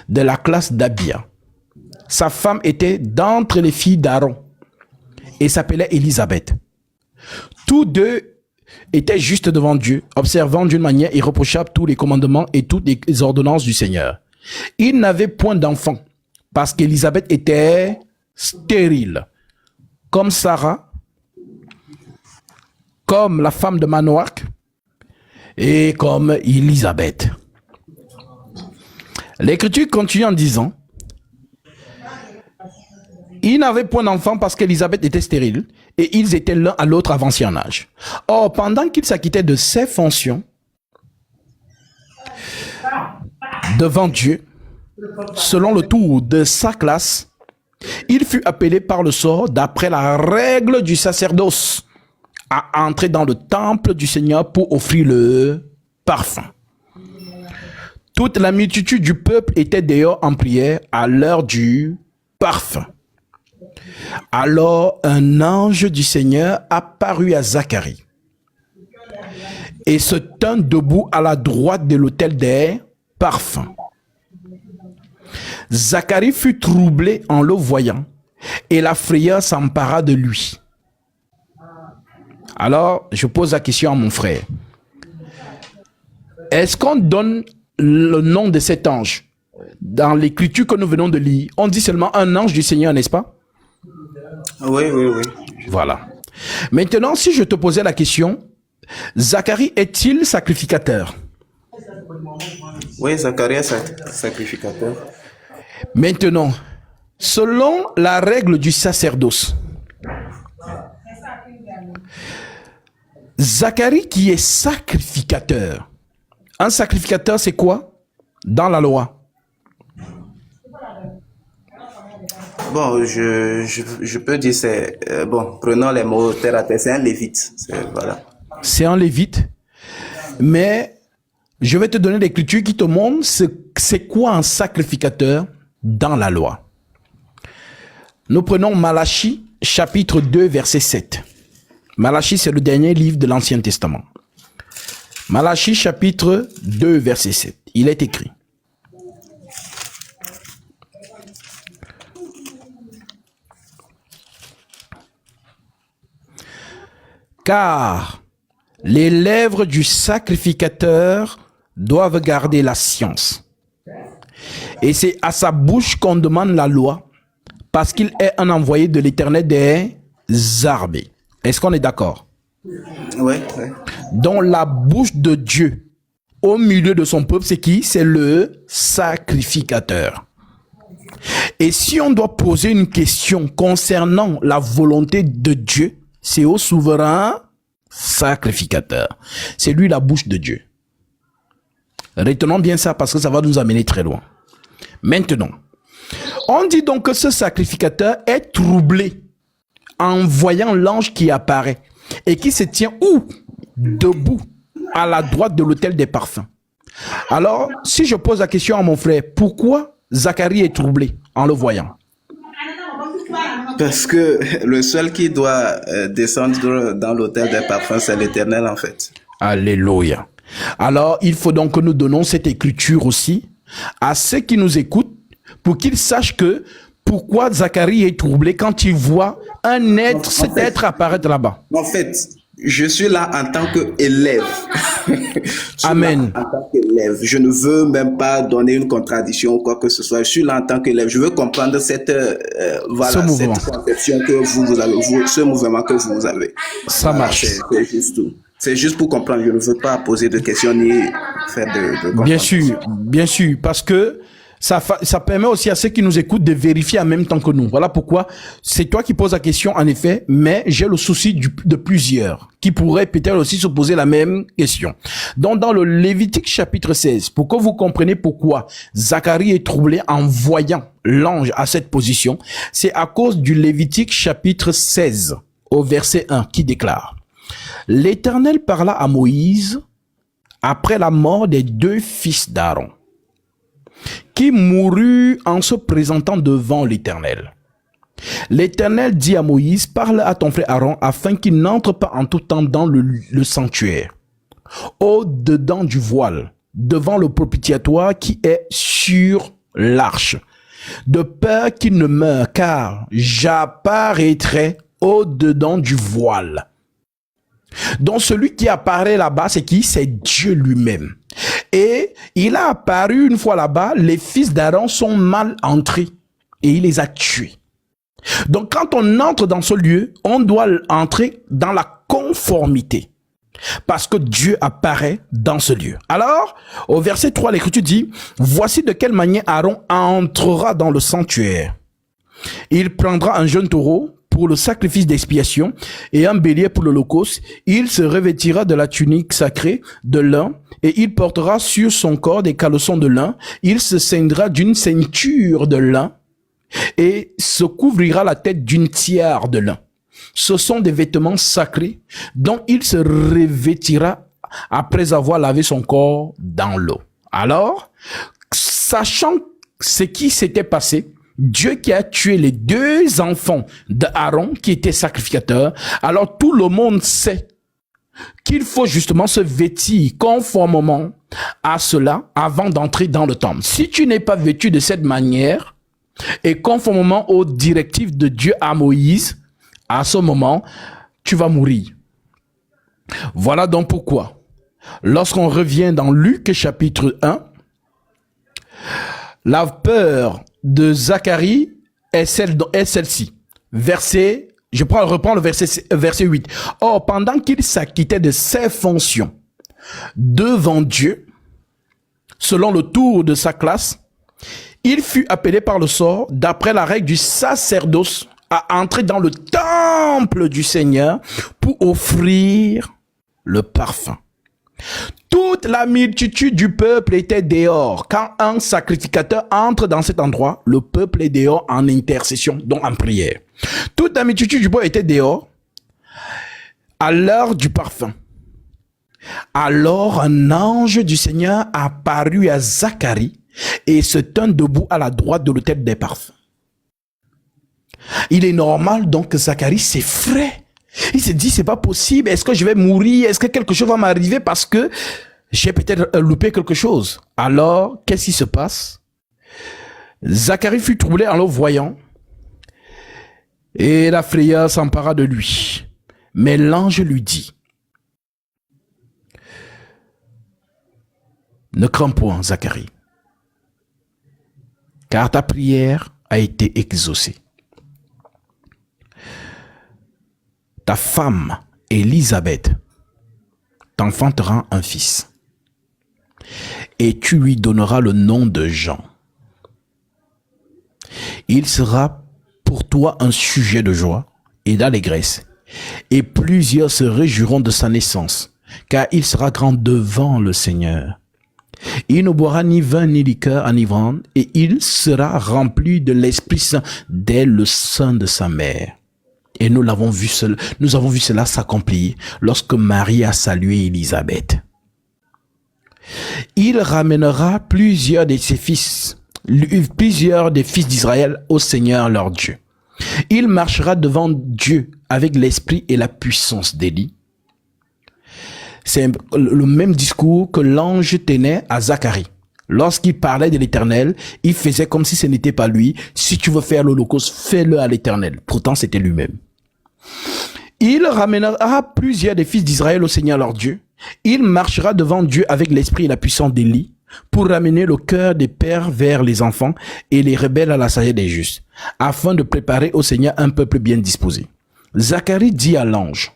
de la classe d'Abia. Sa femme était d'entre les filles d'Aaron et s'appelait Élisabeth. Tous deux étaient justes devant Dieu, observant d'une manière irréprochable tous les commandements et toutes les ordonnances du Seigneur. Ils n'avaient point d'enfant parce qu'Élisabeth était stérile, comme Sarah, comme la femme de Manoach et comme Élisabeth. L'Écriture continue en disant: ils n'avaient point d'enfant parce qu'Élisabeth était stérile et ils étaient l'un à l'autre avancés en âge. Or, pendant qu'il s'acquittait de ses fonctions devant Dieu, selon le tour de sa classe, il fut appelé par le sort, d'après la règle du sacerdoce, à entrer dans le temple du Seigneur pour offrir le parfum. Toute la multitude du peuple était dehors en prière à l'heure du parfum. Alors un ange du Seigneur apparut à Zacharie et se tint debout à la droite de l'autel des parfums. Zacharie fut troublé en le voyant et la frayeur s'empara de lui. Alors, je pose la question à mon frère. Est-ce qu'on donne le nom de cet ange? Dans l'écriture que nous venons de lire, on dit seulement un ange du Seigneur, n'est-ce pas? Oui. Voilà. Maintenant, si je te posais la question, Zacharie est-il sacrificateur? Oui, Zacharie est sacrificateur. Maintenant, selon la règle du sacerdoce, Zacharie qui est sacrificateur, un sacrificateur c'est quoi dans la loi? Bon, je peux dire prenons les mots terre à terre, c'est un lévite. Voilà. C'est un lévite, mais je vais te donner l'écriture qui te montre c'est quoi un sacrificateur dans la loi. Nous prenons Malachie, chapitre 2, verset 7. Malachie, c'est le dernier livre de l'Ancien Testament. Malachie, chapitre 2, verset 7. Il est écrit: car les lèvres du sacrificateur doivent garder la science. Et c'est à sa bouche qu'on demande la loi, parce qu'il est un envoyé de l'Éternel des armées. Est-ce qu'on est d'accord? Oui. Dans la bouche de Dieu, au milieu de son peuple, c'est qui? C'est le sacrificateur. Et si on doit poser une question concernant la volonté de Dieu, c'est au souverain sacrificateur. C'est lui la bouche de Dieu. Retenons bien ça parce que ça va nous amener très loin. Maintenant, on dit donc que ce sacrificateur est troublé en voyant l'ange qui apparaît et qui se tient où? Debout à la droite de l'autel des parfums. Alors, si je pose la question à mon frère, pourquoi Zacharie est troublé en le voyant? Parce que le seul qui doit descendre dans l'autel des parfums, c'est l'Éternel en fait. Alléluia. Alors, il faut donc que nous donnons cette écriture aussi à ceux qui nous écoutent pour qu'ils sachent que pourquoi Zacharie est troublé quand il voit cet être apparaître là-bas. En fait, Je suis là en tant qu'élève. Je suis là Amen. en tant qu'élève. Je ne veux même pas donner une contradiction ou quoi que ce soit. Je suis là en tant qu'élève. Je veux comprendre Ce voilà, cette mouvement. conception que vous avez, ce mouvement que vous avez. Ça Voilà, marche. c'est juste tout. C'est juste pour comprendre. Je ne veux pas poser de questions ni faire de confrontation. Bien sûr, parce que ça permet aussi à ceux qui nous écoutent de vérifier en même temps que nous. Voilà pourquoi c'est toi qui poses la question, en effet, mais j'ai le souci de plusieurs qui pourraient peut-être aussi se poser la même question. Donc, dans le Lévitique chapitre 16, pour que vous compreniez pourquoi Zacharie est troublé en voyant l'ange à cette position, c'est à cause du Lévitique chapitre 16 au verset 1 qui déclare: L'Éternel parla à Moïse après la mort des deux fils d'Aaron, qui mourut en se présentant devant l'Éternel. L'Éternel dit à Moïse: Parle à ton frère Aaron afin qu'il n'entre pas en tout temps dans le sanctuaire, au-dedans du voile, devant le propitiatoire qui est sur l'arche, de peur qu'il ne meure, car j'apparaîtrai au-dedans du voile. Donc celui qui apparaît là-bas, c'est qui? C'est Dieu lui-même. Et il a apparu une fois là-bas, les fils d'Aaron sont mal entrés et il les a tués. Donc quand on entre dans ce lieu, on doit entrer dans la conformité, parce que Dieu apparaît dans ce lieu. Alors, au verset 3, l'Écriture dit: Voici de quelle manière Aaron entrera dans le sanctuaire. Il prendra un jeune taureau pour le sacrifice d'expiation et un bélier pour l'holocauste. Il se revêtira de la tunique sacrée de lin et il portera sur son corps des caleçons de lin. Il se ceindra d'une ceinture de lin et se couvrira la tête d'une tiare de lin. Ce sont des vêtements sacrés dont il se revêtira après avoir lavé son corps dans l'eau. Alors, sachant ce qui s'était passé, Dieu qui a tué les deux enfants d'Aaron qui étaient sacrificateurs, alors tout le monde sait qu'il faut justement se vêtir conformément à cela avant d'entrer dans le temple. Si tu n'es pas vêtu de cette manière et conformément aux directives de Dieu à Moïse, à ce moment, tu vas mourir. Voilà donc pourquoi, lorsqu'on revient dans Luc chapitre 1, la peur de Zacharie est celle-ci. Reprends le verset 8. Or, pendant qu'il s'acquittait de ses fonctions devant Dieu, selon le tour de sa classe, il fut appelé par le sort, d'après la règle du sacerdoce, à entrer dans le temple du Seigneur pour offrir le parfum. Toute la multitude du peuple était dehors. Quand un sacrificateur entre dans cet endroit, le peuple est dehors en intercession, donc en prière. Toute la multitude du peuple était dehors à l'heure du parfum. Alors un ange du Seigneur apparut à Zacharie et se tint debout à la droite de l'autel des parfums. Il est normal donc que Zacharie s'effraie. Il se dit: c'est pas possible, est-ce que je vais mourir, est-ce que quelque chose va m'arriver parce que j'ai peut-être loupé quelque chose. Alors, qu'est-ce qui se passe? Zacharie fut troublé en le voyant et la frayeur s'empara de lui. Mais l'ange lui dit: ne crains point, Zacharie, car ta prière a été exaucée. Ta femme, Élisabeth, t'enfantera un fils, et tu lui donneras le nom de Jean. Il sera pour toi un sujet de joie et d'allégresse, et plusieurs se réjouiront de sa naissance, car il sera grand devant le Seigneur. Il ne boira ni vin ni liqueur enivrante, et il sera rempli de l'Esprit Saint dès le sein de sa mère. Et nous avons vu cela s'accomplir lorsque Marie a salué Élisabeth. Il ramènera plusieurs des fils d'Israël au Seigneur leur Dieu. Il marchera devant Dieu avec l'esprit et la puissance d'Élie. C'est le même discours que l'ange tenait à Zacharie. Lorsqu'il parlait de l'Éternel, il faisait comme si ce n'était pas lui. Si tu veux faire l'Holocauste, fais-le à l'Éternel. Pourtant, c'était lui-même. Il ramènera plusieurs des fils d'Israël au Seigneur leur Dieu. Il marchera devant Dieu avec l'esprit et la puissance d'Élie pour ramener le cœur des pères vers les enfants et les rebelles à la sagesse des justes, afin de préparer au Seigneur un peuple bien disposé. Zacharie dit à l'ange,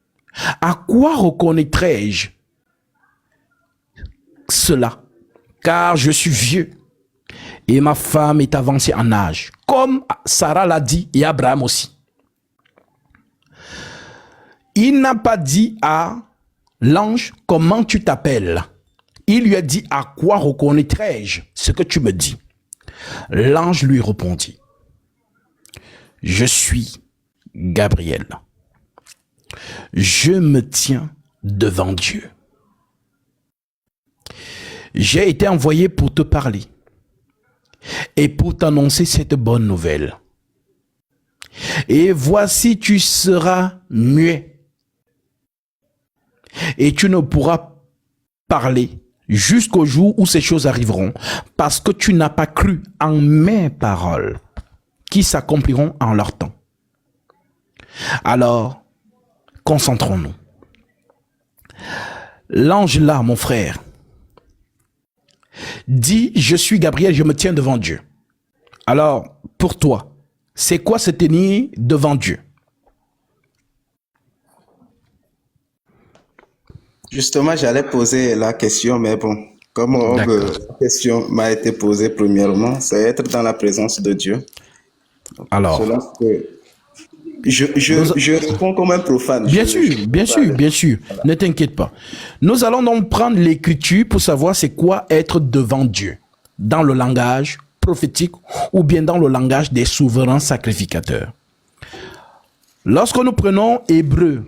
« À quoi reconnaîtrai-je cela? Car je suis vieux et ma femme est avancée en âge, comme Sarah l'a dit et Abraham aussi. » Il n'a pas dit à l'ange, « Comment tu t'appelles ?» Il lui a dit, « À quoi reconnaîtrai-je ce que tu me dis ?» L'ange lui répondit, « Je suis Gabriel. Je me tiens devant Dieu. J'ai été envoyé pour te parler et pour t'annoncer cette bonne nouvelle. Et voici, tu seras muet et tu ne pourras parler jusqu'au jour où ces choses arriveront, parce que tu n'as pas cru en mes paroles qui s'accompliront en leur temps. Alors, concentrons-nous. L'ange là, mon frère, dit, je suis Gabriel, je me tiens devant Dieu. Alors, pour toi, c'est quoi se tenir devant Dieu? Justement, j'allais poser la question, mais bon, comme la question m'a été posée premièrement, c'est être dans la présence de Dieu. Alors, je réponds comme un profane. Bien sûr. Voilà. Ne t'inquiète pas. Nous allons donc prendre l'écriture pour savoir c'est quoi être devant Dieu, dans le langage prophétique ou bien dans le langage des souverains sacrificateurs. Lorsque nous prenons Hébreux,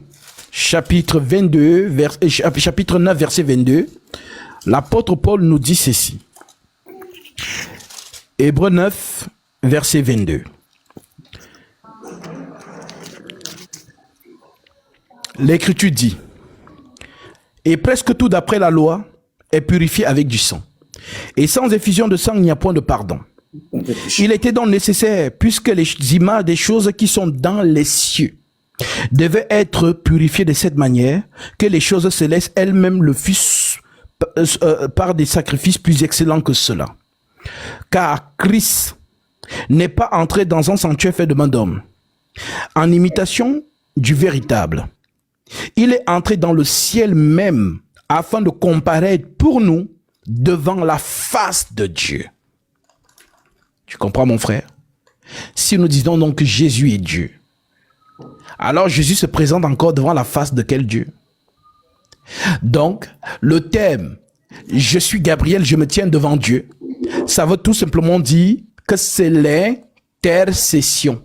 chapitre 9, verset 22, l'apôtre Paul nous dit ceci. Hébreux 9, verset 22. L'Écriture dit, « Et presque tout d'après la loi est purifié avec du sang. Et sans effusion de sang, il n'y a point de pardon. Il était donc nécessaire, puisque les images des choses qui sont dans les cieux devaient être purifiées de cette manière, que les choses célestes elles-mêmes le fussent par des sacrifices plus excellents que cela. Car Christ n'est pas entré dans un sanctuaire fait de main d'homme, en imitation du véritable. Il est entré dans le ciel même afin de comparaître pour nous devant la face de Dieu. » Tu comprends, mon frère? Si nous disons donc que Jésus est Dieu, alors Jésus se présente encore devant la face de quel Dieu? Donc, le thème « Je suis Gabriel, je me tiens devant Dieu », ça veut tout simplement dire que c'est l'intercession.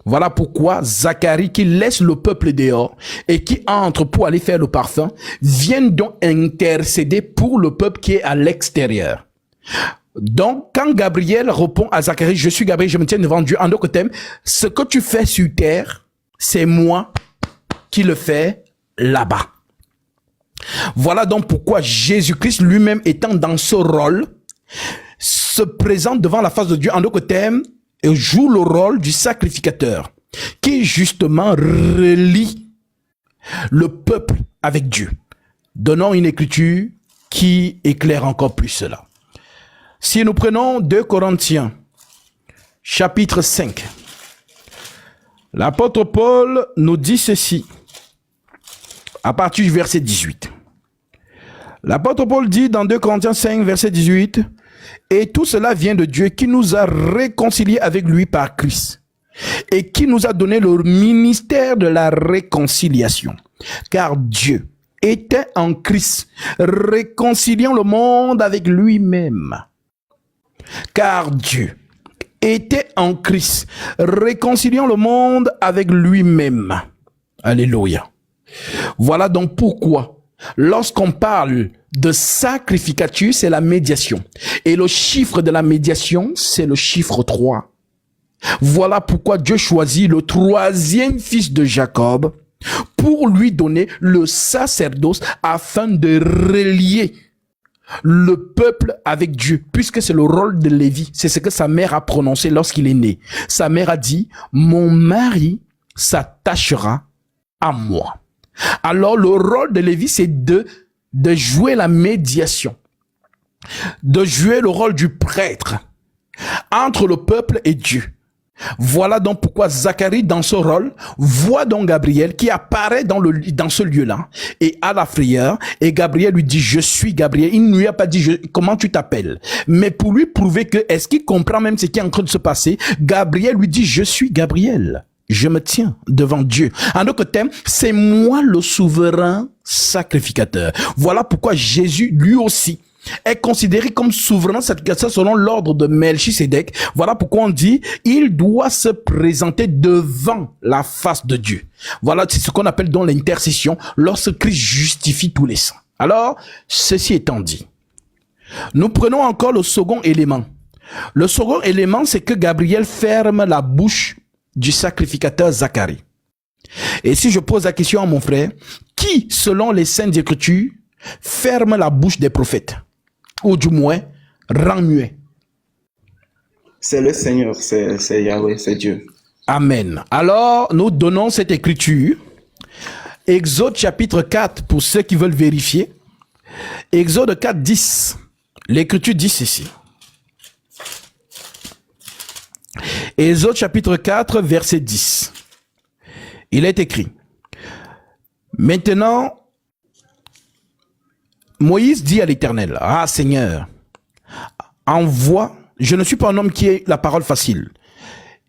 Voilà pourquoi Zacharie, qui laisse le peuple dehors et qui entre pour aller faire le parfum, vient donc intercéder pour le peuple qui est à l'extérieur. Donc, quand Gabriel répond à Zacharie, je suis Gabriel, je me tiens devant Dieu, en d'autres termes, ce que tu fais sur terre, c'est moi qui le fais là-bas. Voilà donc pourquoi Jésus-Christ lui-même étant dans ce rôle, se présente devant la face de Dieu, en d'autres termes, et joue le rôle du sacrificateur, qui justement relie le peuple avec Dieu. Donnons une écriture qui éclaire encore plus cela. Si nous prenons 2 Corinthiens, chapitre 5, l'apôtre Paul nous dit ceci, à partir du verset 18. L'apôtre Paul dit dans 2 Corinthiens 5, verset 18, « Et tout cela vient de Dieu qui nous a réconciliés avec lui par Christ et qui nous a donné le ministère de la réconciliation. Car Dieu était en Christ, réconciliant le monde avec lui-même. Car Dieu était en Christ, réconciliant le monde avec lui-même. » Alléluia. Voilà donc pourquoi, lorsqu'on parle de sacrificature, c'est la médiation. Et le chiffre de la médiation, c'est le chiffre 3. Voilà pourquoi Dieu choisit le 3e fils de Jacob pour lui donner le sacerdoce afin de relier le peuple avec Dieu, puisque c'est le rôle de Lévi. C'est ce que sa mère a prononcé lorsqu'il est né. Sa mère a dit, « Mon mari s'attachera à moi. Alors, le rôle de Lévi, c'est de jouer la médiation, de jouer le rôle du prêtre entre le peuple et Dieu. Voilà donc pourquoi Zacharie, dans ce rôle, voit donc Gabriel qui apparaît dans ce lieu-là et à la frayeur. Et Gabriel lui dit, je suis Gabriel. Il ne lui a pas dit, comment tu t'appelles? Mais pour lui prouver que, est-ce qu'il comprend même ce qui est en train de se passer? Gabriel lui dit, je suis Gabriel. Je me tiens devant Dieu. En d'autres termes, c'est moi le souverain sacrificateur. Voilà pourquoi Jésus, lui aussi, est considéré comme souverain sacrificateur selon l'ordre de Melchisédek. Voilà pourquoi on dit, il doit se présenter devant la face de Dieu. Voilà, c'est ce qu'on appelle dans l'intercession, lorsque Christ justifie tous les saints. Alors, ceci étant dit, nous prenons encore le second élément. Le second élément, c'est que Gabriel ferme la bouche du sacrificateur Zacharie. Et si je pose la question à mon frère, qui, selon les Saintes Écritures, ferme la bouche des prophètes? Ou du moins, rend muet? C'est le Seigneur, c'est Yahweh, c'est Dieu. Amen. Alors, nous donnons cette écriture. Exode chapitre 4, pour ceux qui veulent vérifier. Exode 4, 10. L'écriture dit ceci. Exode chapitre 4, verset 10. Il est écrit. Maintenant, Moïse dit à l'Éternel, ah Seigneur, envoie, je ne suis pas un homme qui ait la parole facile.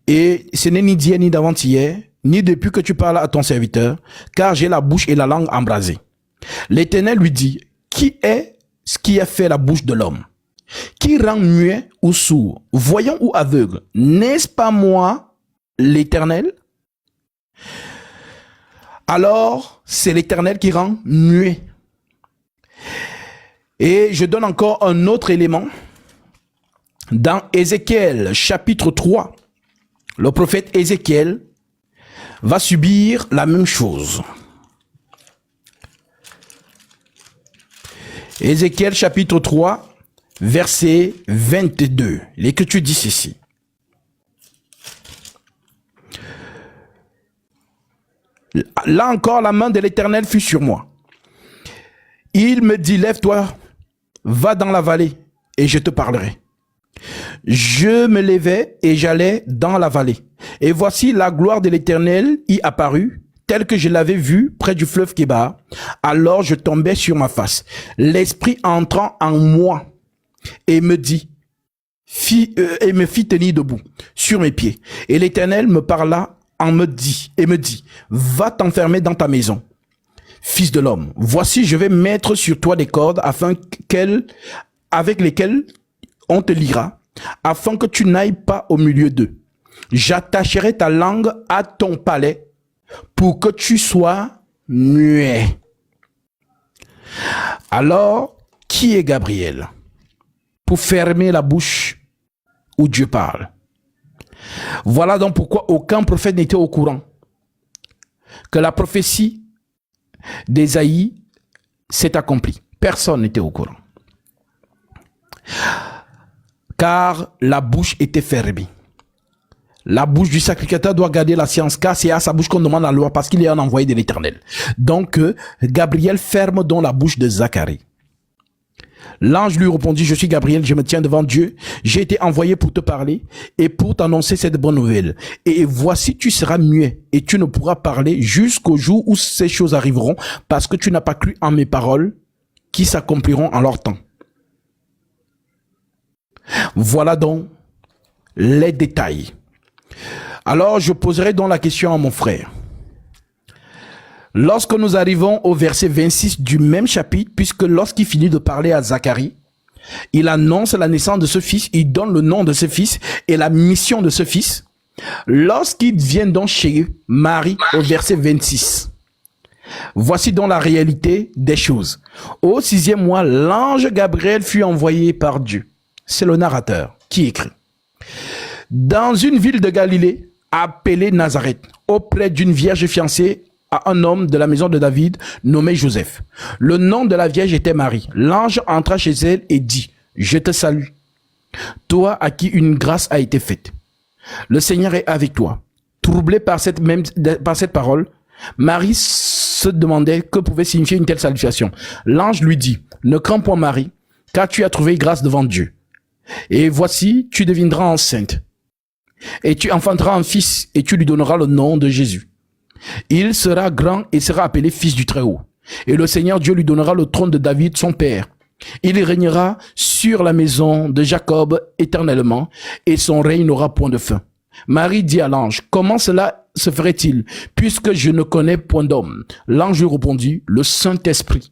Et ce n'est ni d'hier ni d'avant-hier, ni depuis que tu parles à ton serviteur, car j'ai la bouche et la langue embrasées. L'Éternel lui dit, qui est ce qui a fait la bouche de l'homme? Qui rend muet ou sourd, voyant ou aveugle? N'est-ce pas moi, l'Éternel? Alors, c'est l'Éternel qui rend muet. Et je donne encore un autre élément. Dans Ézéchiel, chapitre 3, le prophète Ézéchiel va subir la même chose. Ézéchiel, chapitre 3, verset 22. L'Écriture dit ceci. Là encore, la main de l'Éternel fut sur moi. Il me dit, lève-toi, va dans la vallée, et je te parlerai. Je me levai et j'allai dans la vallée. Et voici la gloire de l'Éternel y apparut, telle que je l'avais vue près du fleuve Kébar. Alors je tombai sur ma face. L'Esprit entrant en moi et me dit, et me fit tenir debout sur mes pieds. Et l'Éternel me parla et me dit, va t'enfermer dans ta maison. Fils de l'homme, voici je vais mettre sur toi des cordes avec lesquelles on te liera, afin que tu n'ailles pas au milieu d'eux. J'attacherai ta langue à ton palais pour que tu sois muet. Alors, qui est Gabriel pour fermer la bouche où Dieu parle? Voilà donc pourquoi aucun prophète n'était au courant que la prophétie d'Ésaïe s'est accomplie. Personne n'était au courant. Car la bouche était fermée. La bouche du sacrificateur doit garder la science, car c'est à sa bouche qu'on demande la loi, parce qu'il est un envoyé de l'Éternel. Donc, Gabriel ferme donc la bouche de Zacharie. L'ange lui répondit, je suis Gabriel, je me tiens devant Dieu, j'ai été envoyé pour te parler et pour t'annoncer cette bonne nouvelle. Et voici, tu seras muet et tu ne pourras parler jusqu'au jour où ces choses arriveront, parce que tu n'as pas cru en mes paroles qui s'accompliront en leur temps. Voilà donc les détails. Alors, je poserai donc la question à mon frère. Lorsque nous arrivons au verset 26 du même chapitre, puisque lorsqu'il finit de parler à Zacharie, il annonce la naissance de ce fils, il donne le nom de ce fils et la mission de ce fils. Lorsqu'il vient donc chez Marie au verset 26, voici donc la réalité des choses. Au 6e mois, l'ange Gabriel fut envoyé par Dieu. C'est le narrateur qui écrit. Dans une ville de Galilée, appelée Nazareth, auprès d'une vierge fiancée à un homme de la maison de David nommé Joseph. Le nom de la vierge était Marie. L'ange entra chez elle et dit, je te salue, toi à qui une grâce a été faite. Le Seigneur est avec toi. Troublée par cette parole, Marie se demandait que pouvait signifier une telle salutation. L'ange lui dit, ne crains point Marie, car tu as trouvé grâce devant Dieu. Et voici, tu deviendras enceinte. Et tu enfanteras un fils, et tu lui donneras le nom de Jésus. Il sera grand et sera appelé fils du Très-Haut. Et le Seigneur Dieu lui donnera le trône de David, son père. Il régnera sur la maison de Jacob éternellement, et son règne n'aura point de fin. Marie dit à l'ange, comment cela se ferait-il, puisque je ne connais point d'homme? L'ange lui répondit, le Saint-Esprit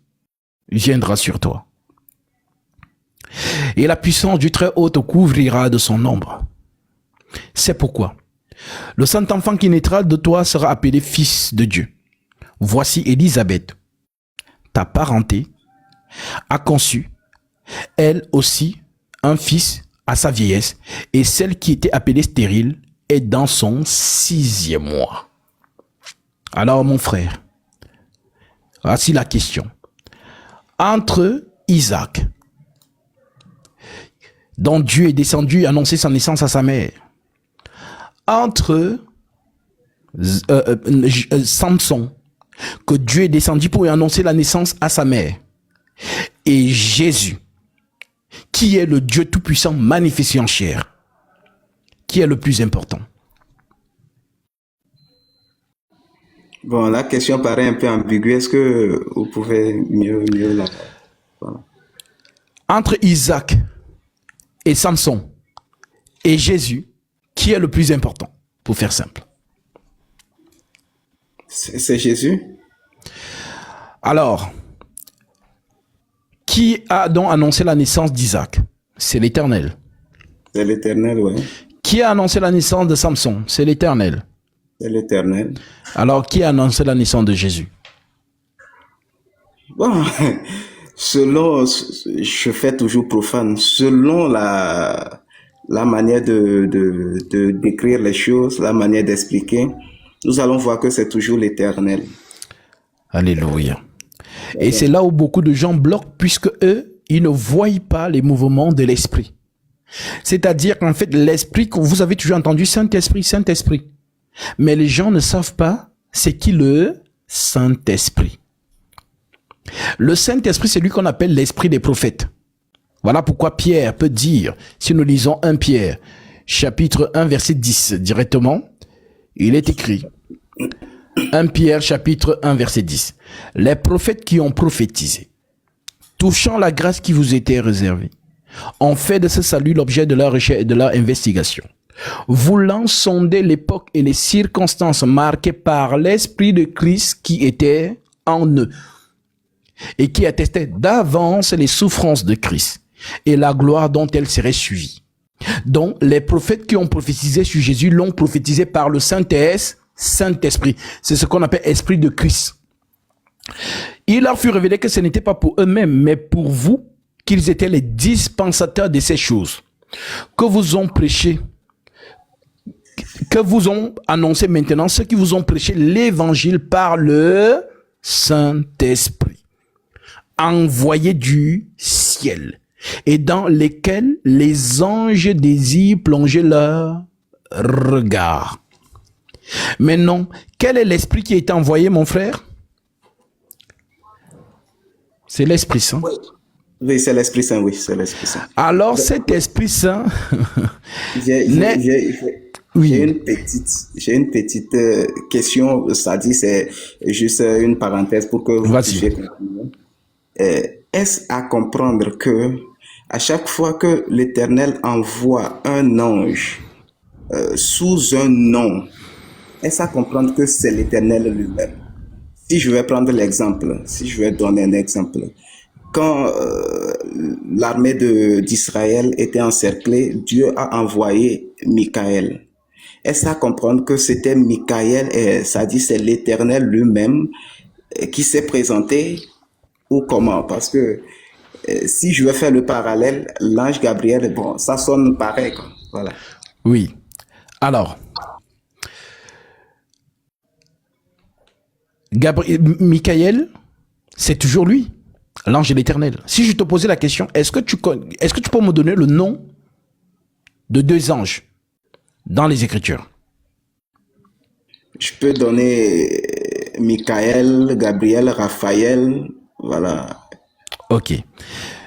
viendra sur toi. Et la puissance du Très-Haut te couvrira de son ombre. C'est pourquoi le saint enfant qui naîtra de toi sera appelé fils de Dieu. Voici Élisabeth, ta parenté, a conçu, elle aussi, un fils à sa vieillesse, et celle qui était appelée stérile est dans son 6e mois. Alors mon frère, voici la question. Entre Isaac, dont Dieu est descendu annoncer sa naissance à sa mère, entre Samson, que Dieu est descendu pour annoncer la naissance à sa mère, et Jésus, qui est le Dieu Tout-Puissant manifesté en chair, qui est le plus important? Bon, la question paraît un peu ambiguë. Est-ce que vous pouvez mieux la... Voilà. Entre Isaac et Samson et Jésus, qui est le plus important, pour faire simple? C'est Jésus. Alors, qui a donc annoncé la naissance d'Isaac? C'est l'Éternel. C'est l'Éternel, oui. Qui a annoncé la naissance de Samson? C'est l'Éternel. C'est l'Éternel. Alors, qui a annoncé la naissance de Jésus? Bon, selon, je fais toujours profane, selon la manière de décrire les choses, la manière d'expliquer, nous allons voir que c'est toujours l'Éternel. Alléluia. Et c'est là où beaucoup de gens bloquent, puisque eux, ils ne voient pas les mouvements de l'Esprit. C'est-à-dire qu'en fait, l'Esprit, vous avez toujours entendu Saint-Esprit, Saint-Esprit. Mais les gens ne savent pas c'est qui le Saint-Esprit. Le Saint-Esprit, c'est lui qu'on appelle l'Esprit des prophètes. Voilà pourquoi Pierre peut dire, si nous lisons 1 Pierre, chapitre 1, verset 10, directement, il est écrit, 1 Pierre, chapitre 1, verset 10, les prophètes qui ont prophétisé, touchant la grâce qui vous était réservée, ont fait de ce salut l'objet de leur recherche et de leur investigation, voulant sonder l'époque et les circonstances marquées par l'Esprit de Christ qui était en eux, et qui attestait d'avance les souffrances de Christ et la gloire dont elle serait suivie. Donc, les prophètes qui ont prophétisé sur Jésus l'ont prophétisé par le Saint-Esprit. C'est ce qu'on appelle Esprit de Christ. Il leur fut révélé que ce n'était pas pour eux-mêmes, mais pour vous, qu'ils étaient les dispensateurs de ces choses, que vous ont prêché, que vous ont annoncé maintenant, ceux qui vous ont prêché l'évangile par le Saint-Esprit, envoyé du ciel, et dans lesquels les anges désirent plonger leur regard. Mais non, quel est l'Esprit qui a été envoyé, mon frère? C'est l'Esprit Saint. Oui, c'est l'Esprit Saint, oui, c'est l'Esprit Saint. Alors, cet Esprit Saint... J'ai une petite question, ça dit, c'est juste une parenthèse pour que vous puissiez comprendre. Est-ce à comprendre que à chaque fois que l'Éternel envoie un ange sous un nom, est-ce à comprendre que c'est l'Éternel lui-même? Si je vais prendre l'exemple, si je vais donner un exemple, quand l'armée d'Israël était encerclée, Dieu a envoyé Michaël. Est-ce à comprendre que c'était Michaël, et ça dit c'est l'Éternel lui-même qui s'est présenté, ou comment? Parce que si je veux faire le parallèle, l'ange Gabriel, bon, ça sonne pareil, quoi. Voilà. Oui. Alors, Michaël, c'est toujours lui, l'ange de l'Éternel. Si je te posais la question, est-ce que tu peux me donner le nom de 2 anges dans les Écritures? Je peux donner Michael, Gabriel, Raphaël, voilà. Ok.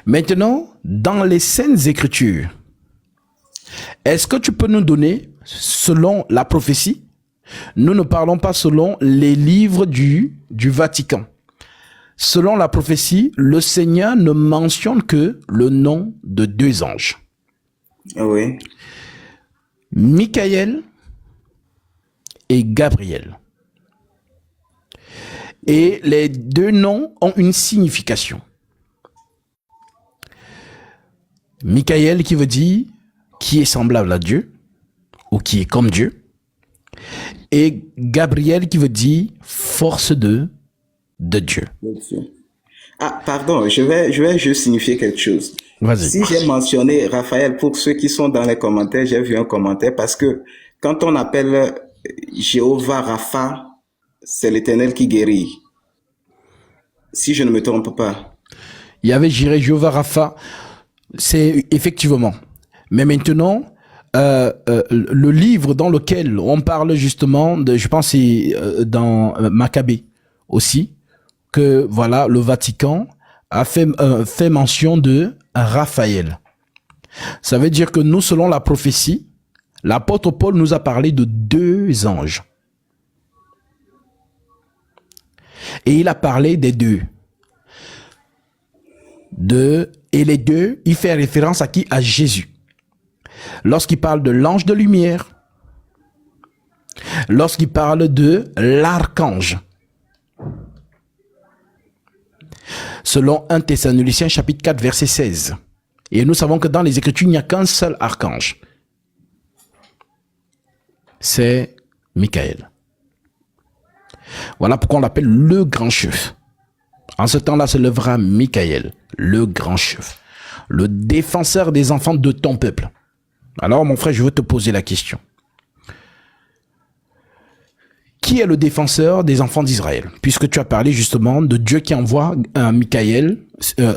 Maintenant, dans les Saintes Écritures, est-ce que tu peux nous donner, selon la prophétie, nous ne parlons pas selon les livres du Vatican. Selon la prophétie, le Seigneur ne mentionne que le nom de 2 anges. Oui. Michael et Gabriel. Et les 2 noms ont une signification. Michael qui veut dire qui est semblable à Dieu ou qui est comme Dieu. Et Gabriel qui veut dire force de Dieu. Ah, pardon, je vais juste signifier quelque chose. Vas-y. Si j'ai mentionné Raphaël, pour ceux qui sont dans les commentaires, j'ai vu un commentaire parce que quand on appelle Jéhovah Rapha, c'est l'Éternel qui guérit. Si je ne me trompe pas. Il y avait Jéhovah Rapha, c'est effectivement. Mais maintenant, le livre dans lequel on parle justement de, je pense c'est dans Maccabée aussi, que voilà, le Vatican a fait mention de Raphaël. Ça veut dire que nous, selon la prophétie, l'apôtre Paul nous a parlé de 2 anges. Et il a parlé des 2. Et les 2, il fait référence à qui? À Jésus. Lorsqu'il parle de l'ange de lumière, lorsqu'il parle de l'archange. Selon 1 Thessaloniciens chapitre 4 verset 16. Et nous savons que dans les Écritures, il n'y a qu'un seul archange. C'est Michael. Voilà pourquoi on l'appelle le grand chef. En ce temps-là se lèvera Michael, le grand chef, le défenseur des enfants de ton peuple. Alors mon frère, je veux te poser la question. Qui est le défenseur des enfants d'Israël? Puisque tu as parlé justement de Dieu qui envoie Michael,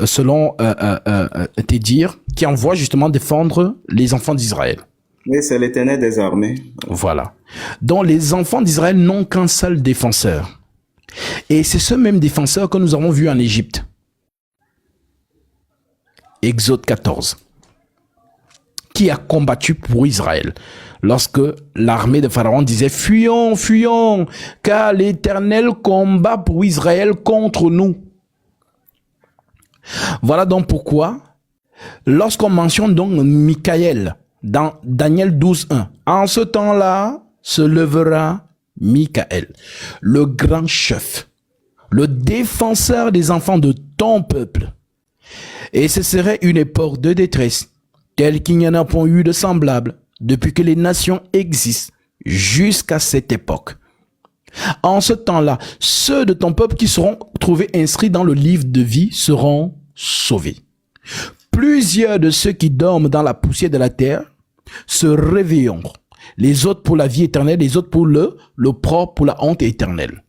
selon tes dires, qui envoie justement défendre les enfants d'Israël. Oui, c'est l'Éternel des armées. Voilà. Donc les enfants d'Israël n'ont qu'un seul défenseur. Et c'est ce même défenseur que nous avons vu en Égypte. Exode 14. Qui a combattu pour Israël lorsque l'armée de Pharaon disait « Fuyons, fuyons, car l'Éternel combat pour Israël contre nous. » Voilà donc pourquoi, lorsqu'on mentionne donc Michael dans Daniel 12:1, en ce temps-là se lèvera Michael, le grand chef, le défenseur des enfants de ton peuple. Et ce serait une époque de détresse, telle qu'il n'y en a point eu de semblable depuis que les nations existent jusqu'à cette époque. En ce temps-là, ceux de ton peuple qui seront trouvés inscrits dans le livre de vie seront sauvés. Plusieurs de ceux qui dorment dans la poussière de la terre se réveilleront. Les autres pour la vie éternelle, les autres pour le propre, pour la honte éternelle.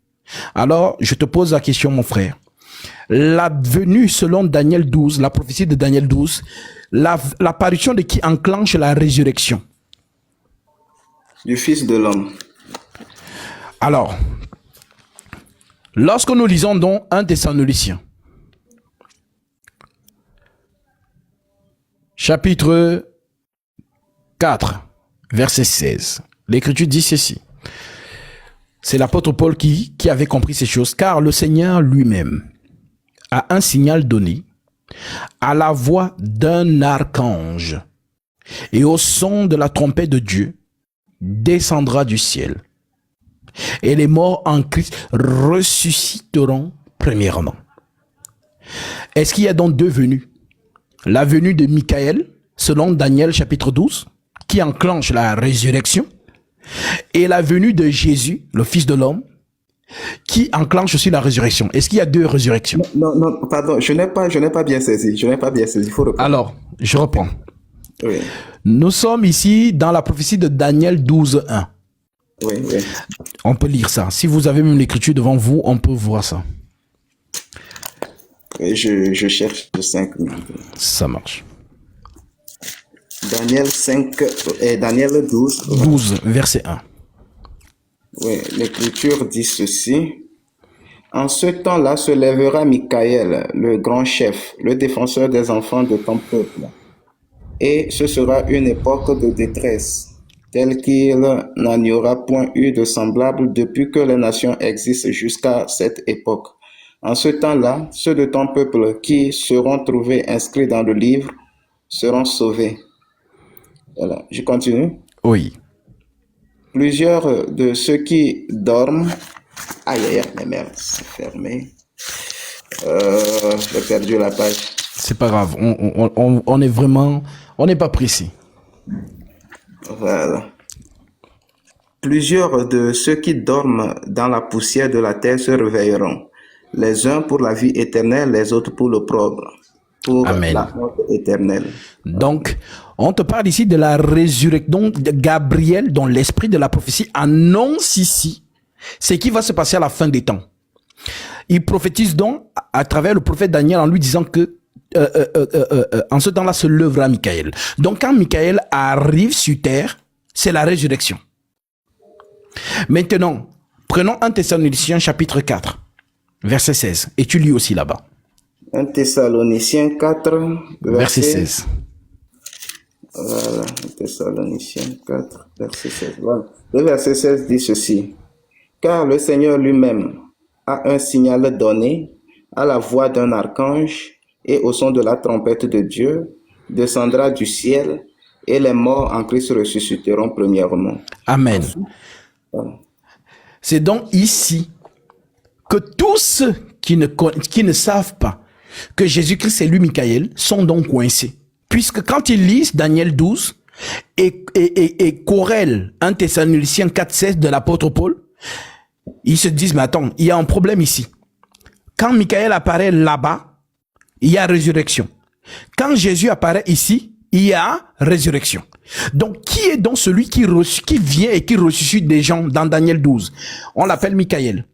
Alors, je te pose la question, mon frère. La venue selon Daniel 12, la prophétie de Daniel 12, l'apparition de qui enclenche la résurrection? Du Fils de l'homme. Alors, lorsque nous lisons donc 1 Thessaloniciens, chapitre 4, verset 16, l'Écriture dit ceci. C'est l'apôtre Paul qui avait compris ces choses, car le Seigneur lui-même a un signal donné à la voix d'un archange et au son de la trompette de Dieu descendra du ciel. Et les morts en Christ ressusciteront premièrement. Est-ce qu'il y a donc 2 venues? La venue de Michael, selon Daniel chapitre 12, qui enclenche la résurrection, et la venue de Jésus, le Fils de l'homme, qui enclenche aussi la résurrection. Est-ce qu'il y a 2 résurrections? Non, pardon, je n'ai pas bien saisi. Il faut reprendre. Alors, je reprends. Oui. Nous sommes ici dans la prophétie de Daniel 12:1. Oui. On peut lire ça. Si vous avez même l'écriture devant vous, on peut voir ça. Et je cherche de 5 minutes. Ça marche. Daniel 5 et Daniel 12. 12, verset 1. Oui, l'Écriture dit ceci. En ce temps-là se lèvera Michael, le grand chef, le défenseur des enfants de ton peuple. Et ce sera une époque de détresse, telle qu'il n'en y aura point eu de semblable depuis que les nations existent jusqu'à cette époque. En ce temps-là, ceux de ton peuple qui seront trouvés inscrits dans le livre seront sauvés. Voilà, je continue. Oui. Plusieurs de ceux qui dorment... Aïe, aïe, aïe, mais merde, c'est fermé. J'ai perdu la page. C'est pas grave. On est vraiment... On n'est pas pressé. Voilà. Plusieurs de ceux qui dorment dans la poussière de la terre se réveilleront. Les uns pour la vie éternelle, les autres pour l'opprobre, pour Amen. la mort éternelle. Donc, on te parle ici de la résurrection. Donc, de Gabriel, dont l'esprit de la prophétie annonce ici ce qui va se passer à la fin des temps. Il prophétise donc à travers le prophète Daniel en lui disant que en ce temps-là se lèvera Michael. Donc, quand Michael arrive sur terre, c'est la résurrection. Maintenant, prenons 1 Thessaloniciens chapitre 4, verset 16. Et tu lis aussi là-bas. 1 Thessaloniciens 4, Verset 16. Voilà, 1 Thessaloniciens 4, verset 16. Voilà. Le verset 16 dit ceci. Car le Seigneur lui-même a un signal donné à la voix d'un archange et au son de la trompette de Dieu, descendra du ciel et les morts en Christ ressusciteront premièrement. Amen. Voilà. C'est donc ici que tous ceux qui ne savent pas que Jésus-Christ est lui, Michael, sont donc coincés. Puisque quand ils lisent Daniel 12 et Corelle 1 Thessaloniciens 4,16 de l'apôtre Paul, ils se disent, mais attends, il y a un problème ici. Quand Michael apparaît là-bas, il y a résurrection. Quand Jésus apparaît ici, il y a résurrection. Donc, qui est donc celui qui vient et qui ressuscite des gens dans Daniel 12? On l'appelle Michael.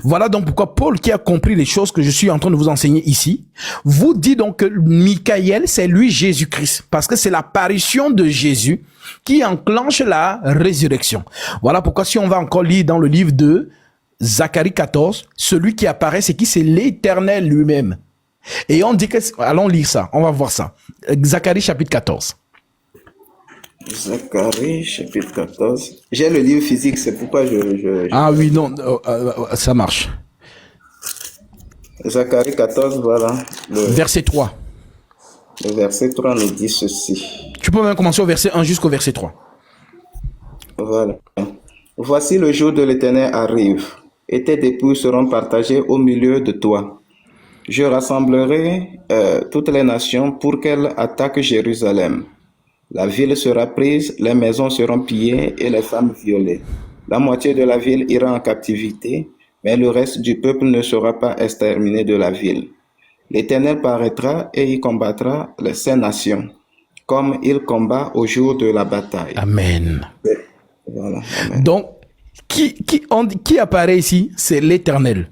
Voilà donc pourquoi Paul, qui a compris les choses que je suis en train de vous enseigner ici, vous dit donc que Michael, c'est lui Jésus-Christ, parce que c'est l'apparition de Jésus qui enclenche la résurrection. Voilà pourquoi si on va encore lire dans le livre de Zacharie 14, celui qui apparaît, c'est qui? C'est l'Éternel lui-même. Et on dit que... Allons lire ça, on va voir ça. Zacharie chapitre 14. Zacharie chapitre 14. J'ai le livre physique, c'est pourquoi Ah oui, non, ça marche. Zacharie 14, voilà. Verset 3. Le verset 3 nous dit ceci. Tu peux même commencer au verset 1 jusqu'au verset 3. Voilà. Voici le jour de l'Éternel arrive, et tes dépouilles seront partagées au milieu de toi. Je rassemblerai toutes les nations pour qu'elles attaquent Jérusalem. La ville sera prise, les maisons seront pillées et les femmes violées. La moitié de la ville ira en captivité, mais le reste du peuple ne sera pas exterminé de la ville. L'Éternel paraîtra et y combattra ces nations, comme il combat au jour de la bataille. Amen. Voilà, amen. Donc, qui apparaît ici? C'est l'Éternel.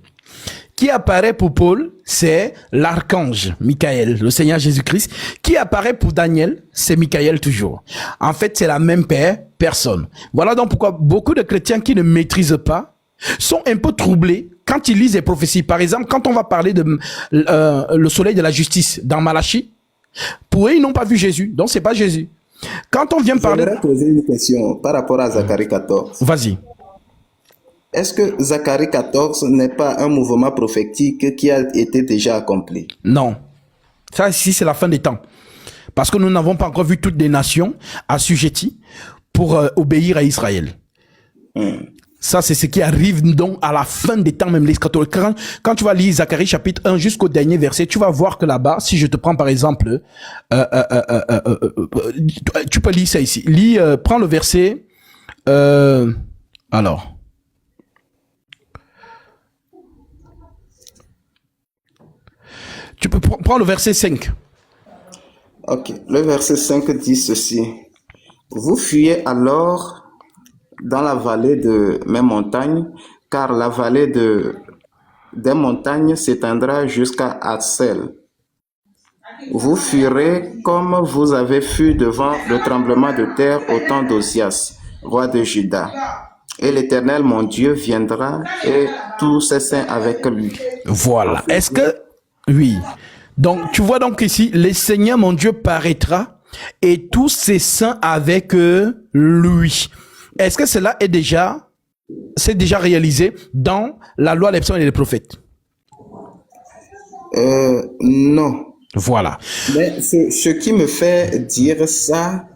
Qui apparaît pour Paul? C'est l'archange Michael, le Seigneur Jésus-Christ. Qui apparaît pour Daniel? C'est Michael toujours. En fait, c'est la même personne. Voilà donc pourquoi beaucoup de chrétiens qui ne maîtrisent pas sont un peu troublés quand ils lisent les prophéties. Par exemple, quand on va parler de le soleil de la justice dans Malachie, pour eux, ils n'ont pas vu Jésus. Donc, c'est pas Jésus. Quand on vient parler... J'aimerais poser une question par rapport à Zacharie 14. Vas-y. Est-ce que Zacharie 14 n'est pas un mouvement prophétique qui a été déjà accompli? Non. Ça ici, c'est la fin des temps. Parce que nous n'avons pas encore vu toutes les nations assujetties pour obéir à Israël. Ça, c'est ce qui arrive donc à la fin des temps, même l'eschatologie. Quand tu vas lire Zacharie chapitre 1 jusqu'au dernier verset, tu vas voir que là-bas, si je te prends par exemple, tu peux lire ça ici. Prends le verset, alors. Tu peux prendre le verset 5. Ok, le verset 5 dit ceci. Vous fuyez alors dans la vallée de mes montagnes, car la vallée des montagnes s'étendra jusqu'à Hatsel. Vous fuirez comme vous avez fui devant le tremblement de terre au temps d'Osias, roi de Juda. Et l'Éternel, mon Dieu, viendra et tous ses saints avec lui. Voilà. Est-ce que... Oui. Donc, tu vois donc ici, le Seigneur, mon Dieu, paraîtra et tous ses saints avec lui. Est-ce que cela c'est déjà réalisé dans la loi, les psaumes et les prophètes? Non. Voilà. Mais ce qui me fait dire ça,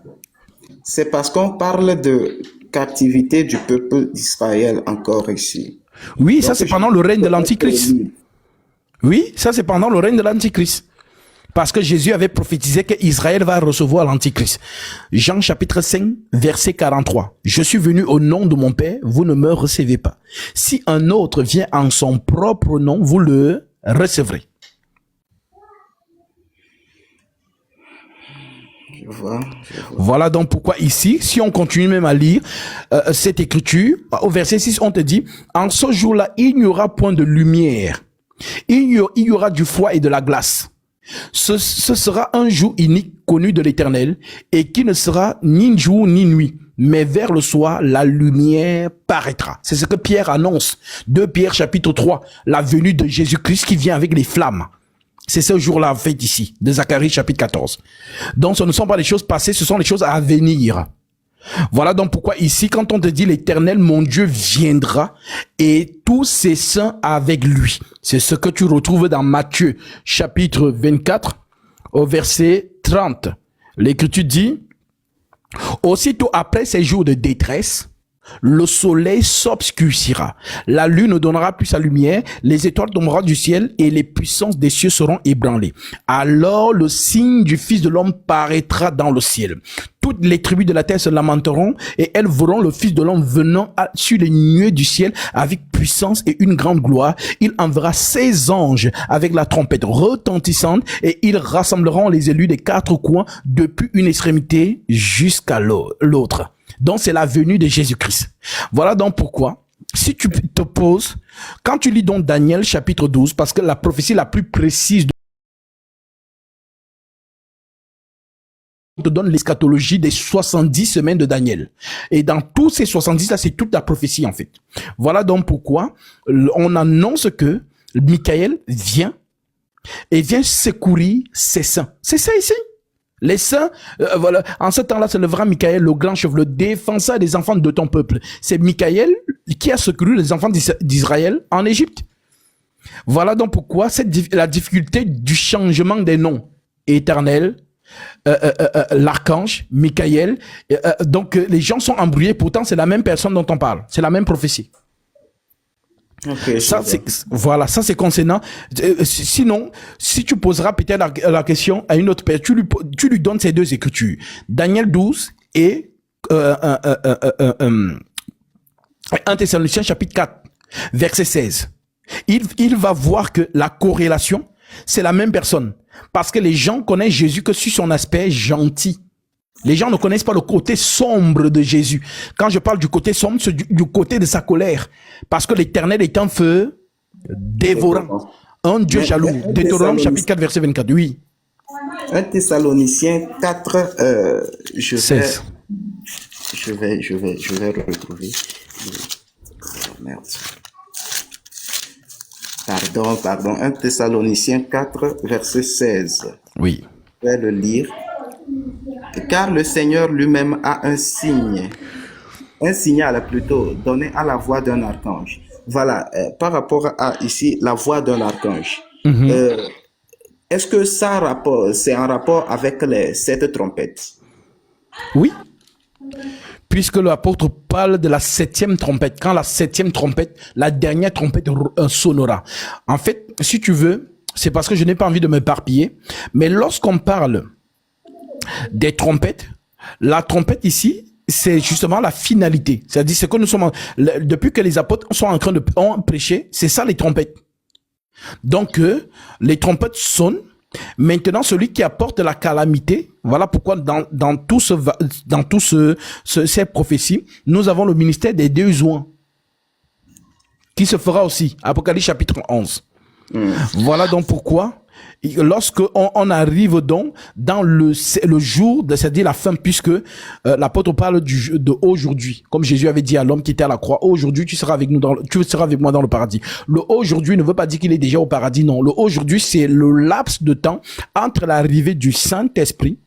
c'est parce qu'on parle de captivité du peuple d'Israël encore ici. Oui, ça Donc, c'est pendant le règne de l'Antichrist. Oui, ça c'est pendant le règne de l'Antichrist. Parce que Jésus avait prophétisé qu'Israël va recevoir l'Antichrist. Jean chapitre 5, verset 43. Je suis venu au nom de mon Père, vous ne me recevez pas. Si un autre vient en son propre nom, vous le recevrez. Je vois. Voilà donc pourquoi ici, si on continue même à lire cette écriture, au verset 6, on te dit, en ce jour-là, il n'y aura point de lumière. Il y aura du froid et de la glace. Ce sera un jour unique connu de l'Éternel et qui ne sera ni jour ni nuit. Mais vers le soir, la lumière paraîtra. C'est ce que Pierre annonce. 2 Pierre chapitre 3, la venue de Jésus-Christ qui vient avec les flammes. C'est ce jour-là, en fait, ici, de Zacharie chapitre 14. Donc, ce ne sont pas les choses passées, ce sont les choses à venir. Voilà donc pourquoi ici, quand on te dit l'Éternel, mon Dieu, viendra et tous ses saints avec lui. C'est ce que tu retrouves dans Matthieu chapitre 24 au verset 30. L'Écriture dit, aussitôt après ces jours de détresse, le soleil s'obscurcira, la lune ne donnera plus sa lumière, les étoiles tomberont du ciel et les puissances des cieux seront ébranlées. Alors le signe du Fils de l'homme paraîtra dans le ciel. Toutes les tribus de la terre se lamenteront et elles verront le Fils de l'homme venant sur les nuées du ciel avec puissance et une grande gloire. Il enverra ses anges avec la trompette retentissante et ils rassembleront les élus des 4 coins depuis une extrémité jusqu'à l'autre. Donc, c'est la venue de Jésus-Christ. Voilà donc pourquoi, si tu te poses, quand tu lis donc Daniel chapitre 12, parce que la prophétie la plus précise te donne l'eschatologie des 70 semaines de Daniel. Et dans tous ces 70, là, c'est toute la prophétie, en fait. Voilà donc pourquoi on annonce que Michael vient et vient secourir ses saints. C'est ça ici. Les saints, voilà, en ce temps-là, se lèvera Michael, le grand chef, le défenseur des enfants de ton peuple. C'est Michael qui a secouru les enfants d'Israël en Égypte. Voilà donc pourquoi la difficulté du changement des noms. Éternel, l'archange, Michael. Donc les gens sont embrouillés, pourtant c'est la même personne dont on parle. C'est la même prophétie. Okay, ça c'est concernant. Sinon, si tu poseras peut-être la question à une autre personne, tu lui donnes ces 2 écritures, Daniel 12 et 1 Thessaloniciens chapitre 4, verset 16. Il va voir que la corrélation, c'est la même personne, parce que les gens connaissent Jésus que sur son aspect gentil. Les gens ne connaissent pas le côté sombre de Jésus. Quand je parle du côté sombre, c'est du côté de sa colère. Parce que l'Éternel est un feu dévorant. Un Dieu jaloux. Deutéronome chapitre 4, verset 24. Oui. 1 Thessaloniciens 4, je vais retrouver. Merde. Pardon. 1 Thessaloniciens 4, verset 16. Oui. Je vais le lire. Car le Seigneur lui-même a un signal plutôt, donné à la voix d'un archange. Voilà, par rapport à ici, la voix d'un archange. Est-ce que c'est en rapport avec les 7 trompettes? Oui. Puisque l'apôtre parle de la 7e trompette. Quand la 7e trompette, la dernière trompette sonnera. En fait, si tu veux, c'est parce que je n'ai pas envie de m'éparpiller, mais lorsqu'on parle des trompettes, la trompette ici, c'est justement la finalité. C'est-à-dire, c'est que nous sommes, depuis que les apôtres sont en train de prêcher, c'est ça les trompettes. Donc, les trompettes sonnent. Maintenant, celui qui apporte la calamité, voilà pourquoi dans ces prophéties, nous avons le ministère des 2 oints, qui se fera aussi. Apocalypse chapitre 11. Voilà donc pourquoi Lorsque on arrive donc dans le jour, c'est-à-dire la fin, puisque l'apôtre parle de aujourd'hui, comme Jésus avait dit à l'homme qui était à la croix, aujourd'hui tu seras avec nous tu seras avec moi dans le paradis. Le aujourd'hui ne veut pas dire qu'il est déjà au paradis, non. Le aujourd'hui, c'est le laps de temps entre l'arrivée du Saint-Esprit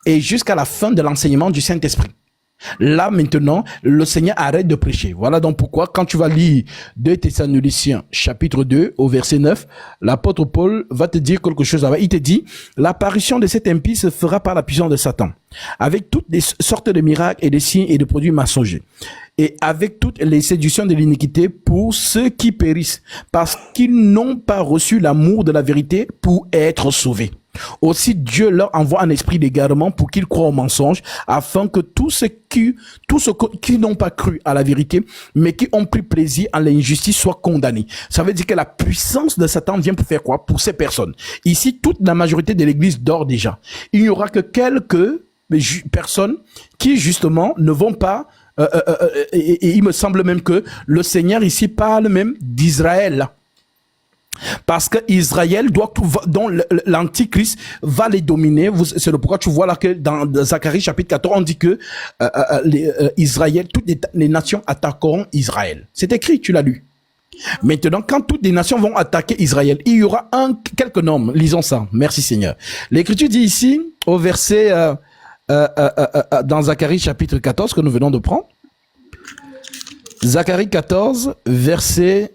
et jusqu'à la fin de l'enseignement du Saint-Esprit. Là, maintenant, le Seigneur arrête de prêcher. Voilà donc pourquoi, quand tu vas lire 2 Thessaloniciens, chapitre 2, au verset 9, l'apôtre Paul va te dire quelque chose. Il te dit, l'apparition de cet impie se fera par la puissance de Satan, avec toutes les sortes de miracles et de signes et de produits mensongers, et avec toutes les séductions de l'iniquité pour ceux qui périssent, parce qu'ils n'ont pas reçu l'amour de la vérité pour être sauvés. Aussi, Dieu leur envoie un esprit d'égarement pour qu'ils croient au mensonge, afin que tous ceux qui n'ont pas cru à la vérité, mais qui ont pris plaisir à l'injustice, soient condamnés. Ça veut dire que la puissance de Satan vient pour faire quoi? Pour ces personnes. Ici, toute la majorité de l'église dort déjà. Il n'y aura que quelques personnes qui, justement, ne vont pas et il me semble même que le Seigneur ici parle même d'Israël. Parce que Israël doit dont l'antichrist va les dominer. C'est pourquoi tu vois là que dans Zacharie chapitre 14 on dit que Israël, toutes les nations attaqueront Israël. C'est écrit, tu l'as lu. Maintenant, quand toutes les nations vont attaquer Israël, il y aura quelques noms. Lisons ça. Merci Seigneur. L'Écriture dit ici au verset dans Zacharie chapitre 14 que nous venons de prendre. Zacharie 14 verset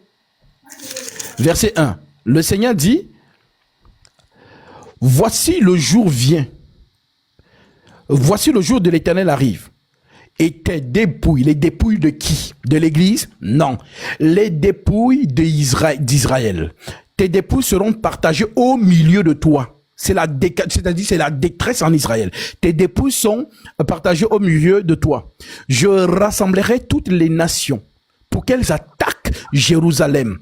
1. Le Seigneur dit, voici le jour vient. Voici le jour de l'Éternel arrive. Et tes dépouilles, les dépouilles de qui? De l'Église? Non. Les dépouilles d'Israël. Tes dépouilles seront partagées au milieu de toi. C'est-à-dire c'est la détresse en Israël. Tes dépouilles sont partagées au milieu de toi. Je rassemblerai toutes les nations pour qu'elles attaquent Jérusalem.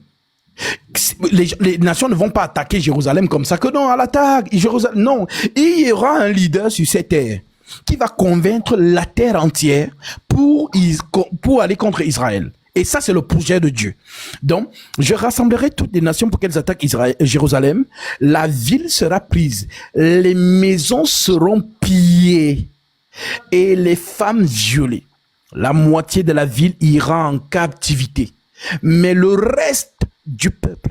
Les nations ne vont pas attaquer Jérusalem comme ça, que non, à l'attaque, Jérusalem, non. Il y aura un leader sur cette terre qui va convaincre la terre entière pour aller contre Israël. Et ça, c'est le projet de Dieu. Donc, je rassemblerai toutes les nations pour qu'elles attaquent Jérusalem. La ville sera prise. Les maisons seront pillées. Et les femmes violées. La moitié de la ville ira en captivité. Mais le reste du peuple.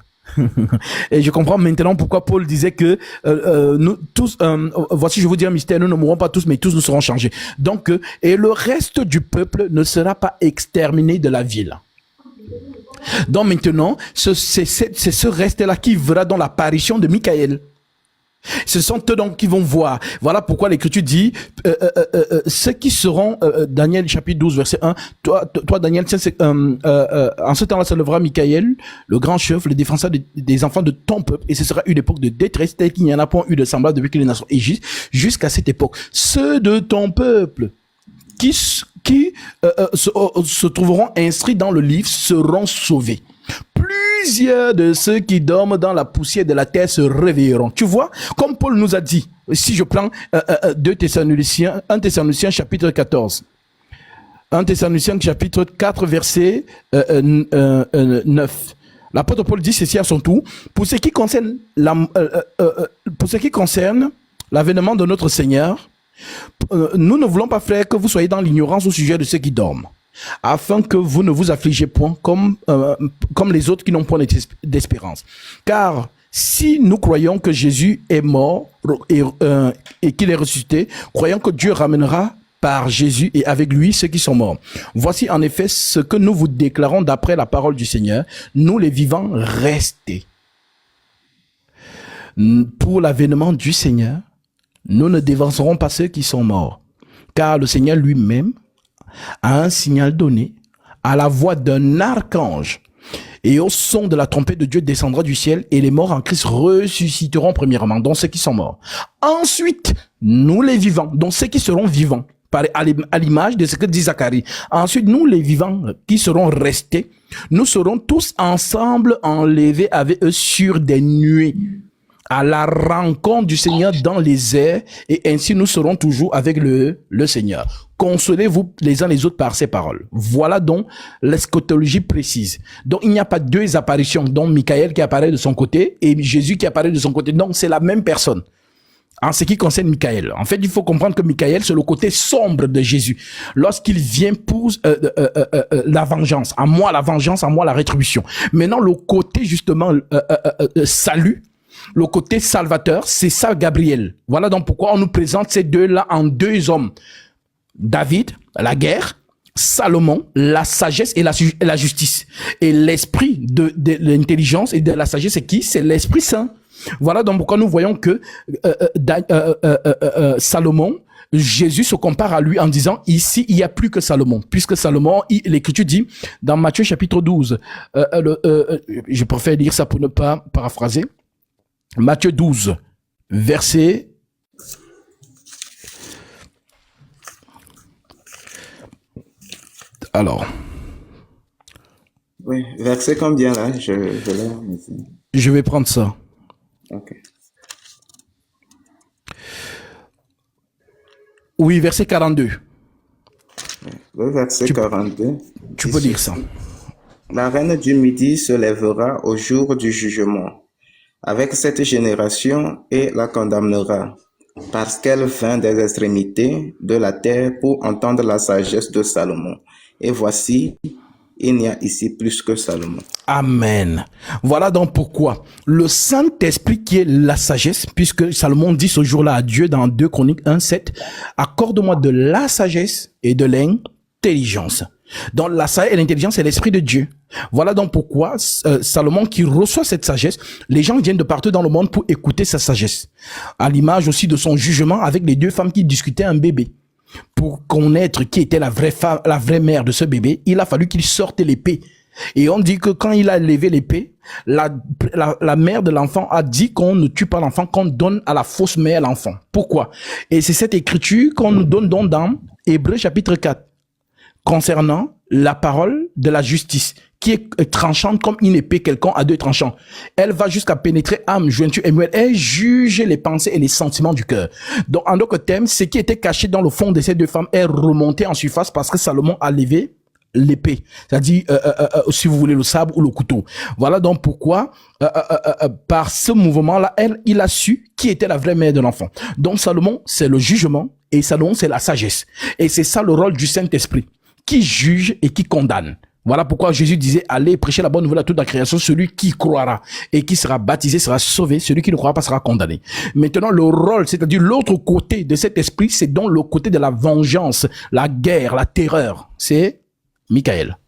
Et je comprends maintenant pourquoi Paul disait que nous tous, voici je vous dis un mystère, nous ne mourrons pas tous, mais tous nous serons changés. Donc, et le reste du peuple ne sera pas exterminé de la ville. Donc maintenant, c'est ce reste-là qui verra dans l'apparition de Michael. Ce sont eux donc qui vont voir. Voilà pourquoi l'Écriture dit ceux qui seront Daniel chapitre 12 verset 1. Toi Daniel, en ce temps-là se lèvera Michael, le grand chef, le défenseur des enfants de ton peuple, et ce sera une époque de détresse telle qu'il n'y en a point eu de semblable depuis que les nations existent jusqu'à cette époque. Ceux de ton peuple qui se trouveront inscrits dans le livre seront sauvés. Plusieurs de ceux qui dorment dans la poussière de la terre se réveilleront. Tu vois, comme Paul nous a dit, si je prends 1 Thessaloniciens chapitre 14. 1 Thessaloniciens chapitre 4 verset 9. L'apôtre Paul dit ceci à son tour. Pour ce qui concerne l'avènement de notre Seigneur, nous ne voulons pas, frères, que vous soyez dans l'ignorance au sujet de ceux qui dorment, afin que vous ne vous affligez point comme les autres qui n'ont point d'espérance. Car si nous croyons que Jésus est mort et qu'il est ressuscité, croyons que Dieu ramènera par Jésus et avec lui ceux qui sont morts. Voici en effet ce que nous vous déclarons d'après la parole du Seigneur, nous les vivants restés. Pour l'avènement du Seigneur, nous ne dévancerons pas ceux qui sont morts, car le Seigneur lui-même a un signal donné, à la voix d'un archange, et au son de la trompette de Dieu descendra du ciel, et les morts en Christ ressusciteront premièrement, dont ceux qui sont morts. Ensuite, nous les vivants, dont ceux qui seront vivants, à l'image de ce que dit Zacharie. Ensuite, nous les vivants qui seront restés, nous serons tous ensemble enlevés avec eux sur des nuées, à la rencontre du Seigneur dans les airs, et ainsi nous serons toujours avec le Seigneur. Consolez-vous les uns les autres par ces paroles. Voilà donc l'eschatologie précise. Donc il n'y a pas deux apparitions, donc Michael qui apparaît de son côté et Jésus qui apparaît de son côté. Donc c'est la même personne. En ce qui concerne Michael, en fait, il faut comprendre que Michael, c'est le côté sombre de Jésus. Lorsqu'il vient pour la vengeance, à moi la vengeance, à moi la rétribution. Maintenant, le côté justement salut, le côté salvateur, c'est ça Gabriel. Voilà donc pourquoi on nous présente ces deux-là en deux hommes. David, la guerre, Salomon, la sagesse et la justice. Et l'esprit de l'intelligence et de la sagesse, c'est qui? C'est l'Esprit Saint. Voilà donc pourquoi nous voyons que Salomon, Jésus se compare à lui en disant ici il n'y a plus que Salomon, puisque Salomon, l'Écriture dit dans Matthieu chapitre 12, je préfère lire ça pour ne pas paraphraser, Matthieu 12, verset alors. Oui, verset combien là? Je l'ai ici. Je vais prendre ça. Ok. Oui, verset 42. Le verset 42. Tu peux lire ça. La reine du Midi se lèvera au jour du jugement avec cette génération et la condamnera, parce qu'elle vint des extrémités de la terre pour entendre la sagesse de Salomon. Et voici, il n'y a ici plus que Salomon. Amen. Voilà donc pourquoi le Saint-Esprit qui est la sagesse, puisque Salomon dit ce jour-là à Dieu dans 2 Chroniques 1:7, accorde-moi de la sagesse et de l'intelligence. Donc la sagesse et l'intelligence, c'est l'Esprit de Dieu. Voilà donc pourquoi Salomon qui reçoit cette sagesse, les gens viennent de partout dans le monde pour écouter sa sagesse. À l'image aussi de son jugement avec les deux femmes qui discutaient un bébé. Pour connaître qui était la vraie femme, la vraie mère de ce bébé, il a fallu qu'il sorte l'épée. Et on dit que quand il a levé l'épée, la mère de l'enfant a dit qu'on ne tue pas l'enfant, qu'on donne à la fausse mère l'enfant. Pourquoi? Et c'est cette écriture qu'on nous donne donc dans Hébreux chapitre 4, concernant la parole de la justice, qui est tranchante comme une épée quelconque à deux tranchants. Elle va jusqu'à pénétrer âme, jointure et moelle. Elle juge les pensées et les sentiments du cœur. Donc, en d'autres termes, ce qui était caché dans le fond de ces deux femmes est remonté en surface parce que Salomon a levé l'épée, c'est-à-dire si vous voulez le sabre ou le couteau. Voilà donc pourquoi par ce mouvement-là, il a su qui était la vraie mère de l'enfant. Donc Salomon, c'est le jugement et Salomon, c'est la sagesse. Et c'est ça le rôle du Saint-Esprit, qui juge et qui condamne. Voilà pourquoi Jésus disait, allez prêcher la bonne nouvelle à toute la création, celui qui croira et qui sera baptisé sera sauvé, celui qui ne croira pas sera condamné. Maintenant, le rôle, c'est-à-dire l'autre côté de cet esprit, c'est donc le côté de la vengeance, la guerre, la terreur. C'est Michael.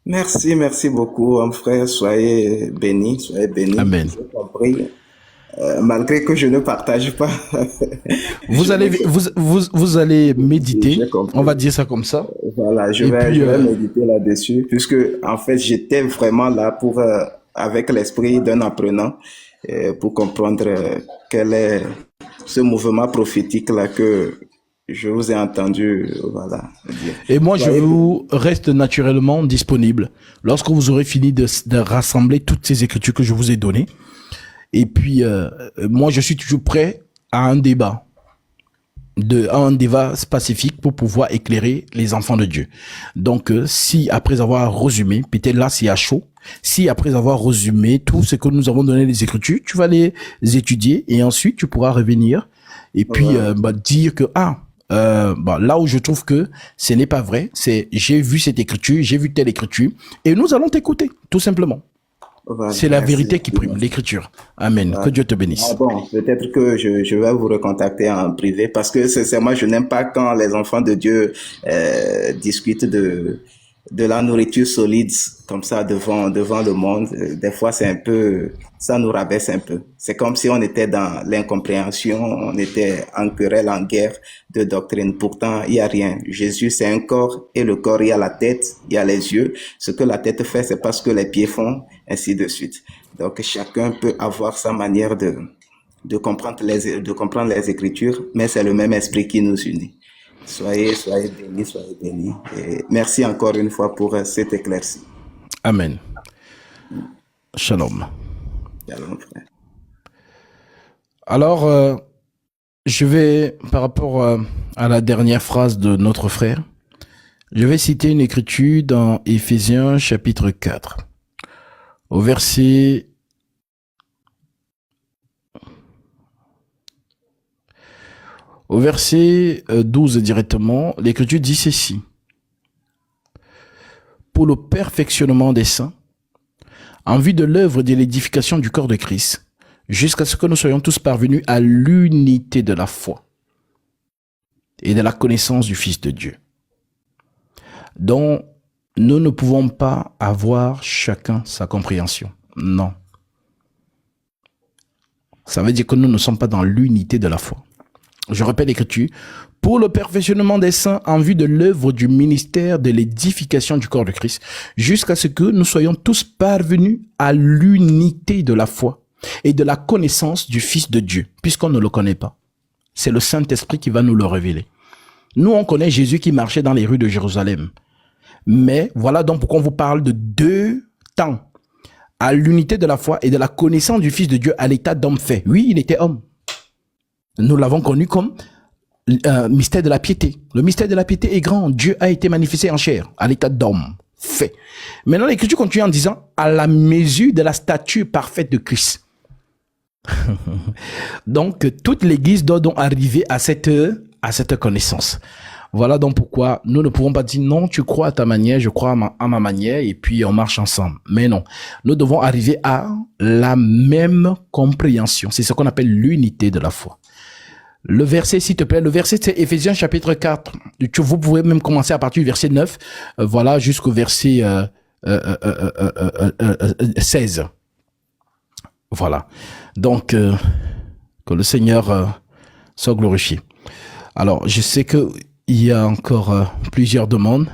Merci beaucoup, mon frère. Soyez bénis, soyez bénis. Amen. J'ai compris. Malgré que je ne partage pas. Vous allez méditer. On va dire ça comme ça. Voilà, je vais méditer là-dessus, puisque en fait j'étais vraiment là pour avec l'esprit d'un apprenant pour comprendre quel est ce mouvement prophétique là que je vous ai entendu, voilà. Et moi, je vous reste naturellement disponible lorsque vous aurez fini de rassembler toutes ces écritures que je vous ai données. Et puis, moi, je suis toujours prêt à un débat pacifique pour pouvoir éclairer les enfants de Dieu. Donc, si après avoir résumé, peut-être là, c'est à chaud, si après avoir résumé tout ce que nous avons donné les écritures, tu vas les étudier et ensuite tu pourras revenir et puis dire que là où je trouve que ce n'est pas vrai, c'est j'ai vu cette écriture, j'ai vu telle écriture et nous allons t'écouter, tout simplement. Voilà, c'est la vérité qui prime, l'écriture. Amen. Voilà. Que Dieu te bénisse. Bon, peut-être que je vais vous recontacter en privé parce que sincèrement, je n'aime pas quand les enfants de Dieu discutent de la nourriture solide comme ça devant le monde. Des fois, c'est un peu, ça nous rabaisse un peu. C'est comme si on était dans l'incompréhension, on était en querelle, en guerre de doctrine. Pourtant, il y a rien. Jésus, c'est un corps et le corps, il y a la tête, il y a les yeux. Ce que la tête fait, c'est pas ce que les pieds font, ainsi de suite. Donc, chacun peut avoir sa manière de comprendre les Écritures, mais c'est le même esprit qui nous unit. Soyez bénis, soyez bénis. Et merci encore une fois pour cet éclairci. Amen. Shalom. Shalom, frère. Alors, je vais, par rapport à la dernière phrase de notre frère, je vais citer une écriture dans Éphésiens chapitre 4, au verset Au verset 12 directement, l'Écriture dit ceci. Pour le perfectionnement des saints, en vue de l'œuvre de l'édification du corps de Christ, jusqu'à ce que nous soyons tous parvenus à l'unité de la foi et de la connaissance du Fils de Dieu, dont nous ne pouvons pas avoir chacun sa compréhension. Non. Ça veut dire que nous ne sommes pas dans l'unité de la foi. Je répète l'Écriture, pour le perfectionnement des saints en vue de l'œuvre du ministère de l'édification du corps de Christ, jusqu'à ce que nous soyons tous parvenus à l'unité de la foi et de la connaissance du Fils de Dieu, puisqu'on ne le connaît pas. C'est le Saint-Esprit qui va nous le révéler. Nous, on connaît Jésus qui marchait dans les rues de Jérusalem. Mais voilà donc pourquoi on vous parle de deux temps, à l'unité de la foi et de la connaissance du Fils de Dieu à l'état d'homme fait. Oui, il était homme. Nous l'avons connu comme mystère de la piété. Le mystère de la piété est grand. Dieu a été manifesté en chair, à l'état d'homme fait. Maintenant, l'Écriture continue en disant, à la mesure de la stature parfaite de Christ. Donc, toute l'Église doit donc arriver à cette connaissance. Voilà donc pourquoi nous ne pouvons pas dire non, tu crois à ta manière, je crois à ma manière, et puis on marche ensemble. Mais non, nous devons arriver à la même compréhension. C'est ce qu'on appelle l'unité de la foi. Le verset, s'il te plaît, le verset, c'est Éphésiens chapitre 4. Vous pouvez même commencer à partir du verset 9, voilà, jusqu'au verset 16. Voilà. Donc, que le Seigneur soit glorifié. Alors, je sais que il y a encore plusieurs demandes.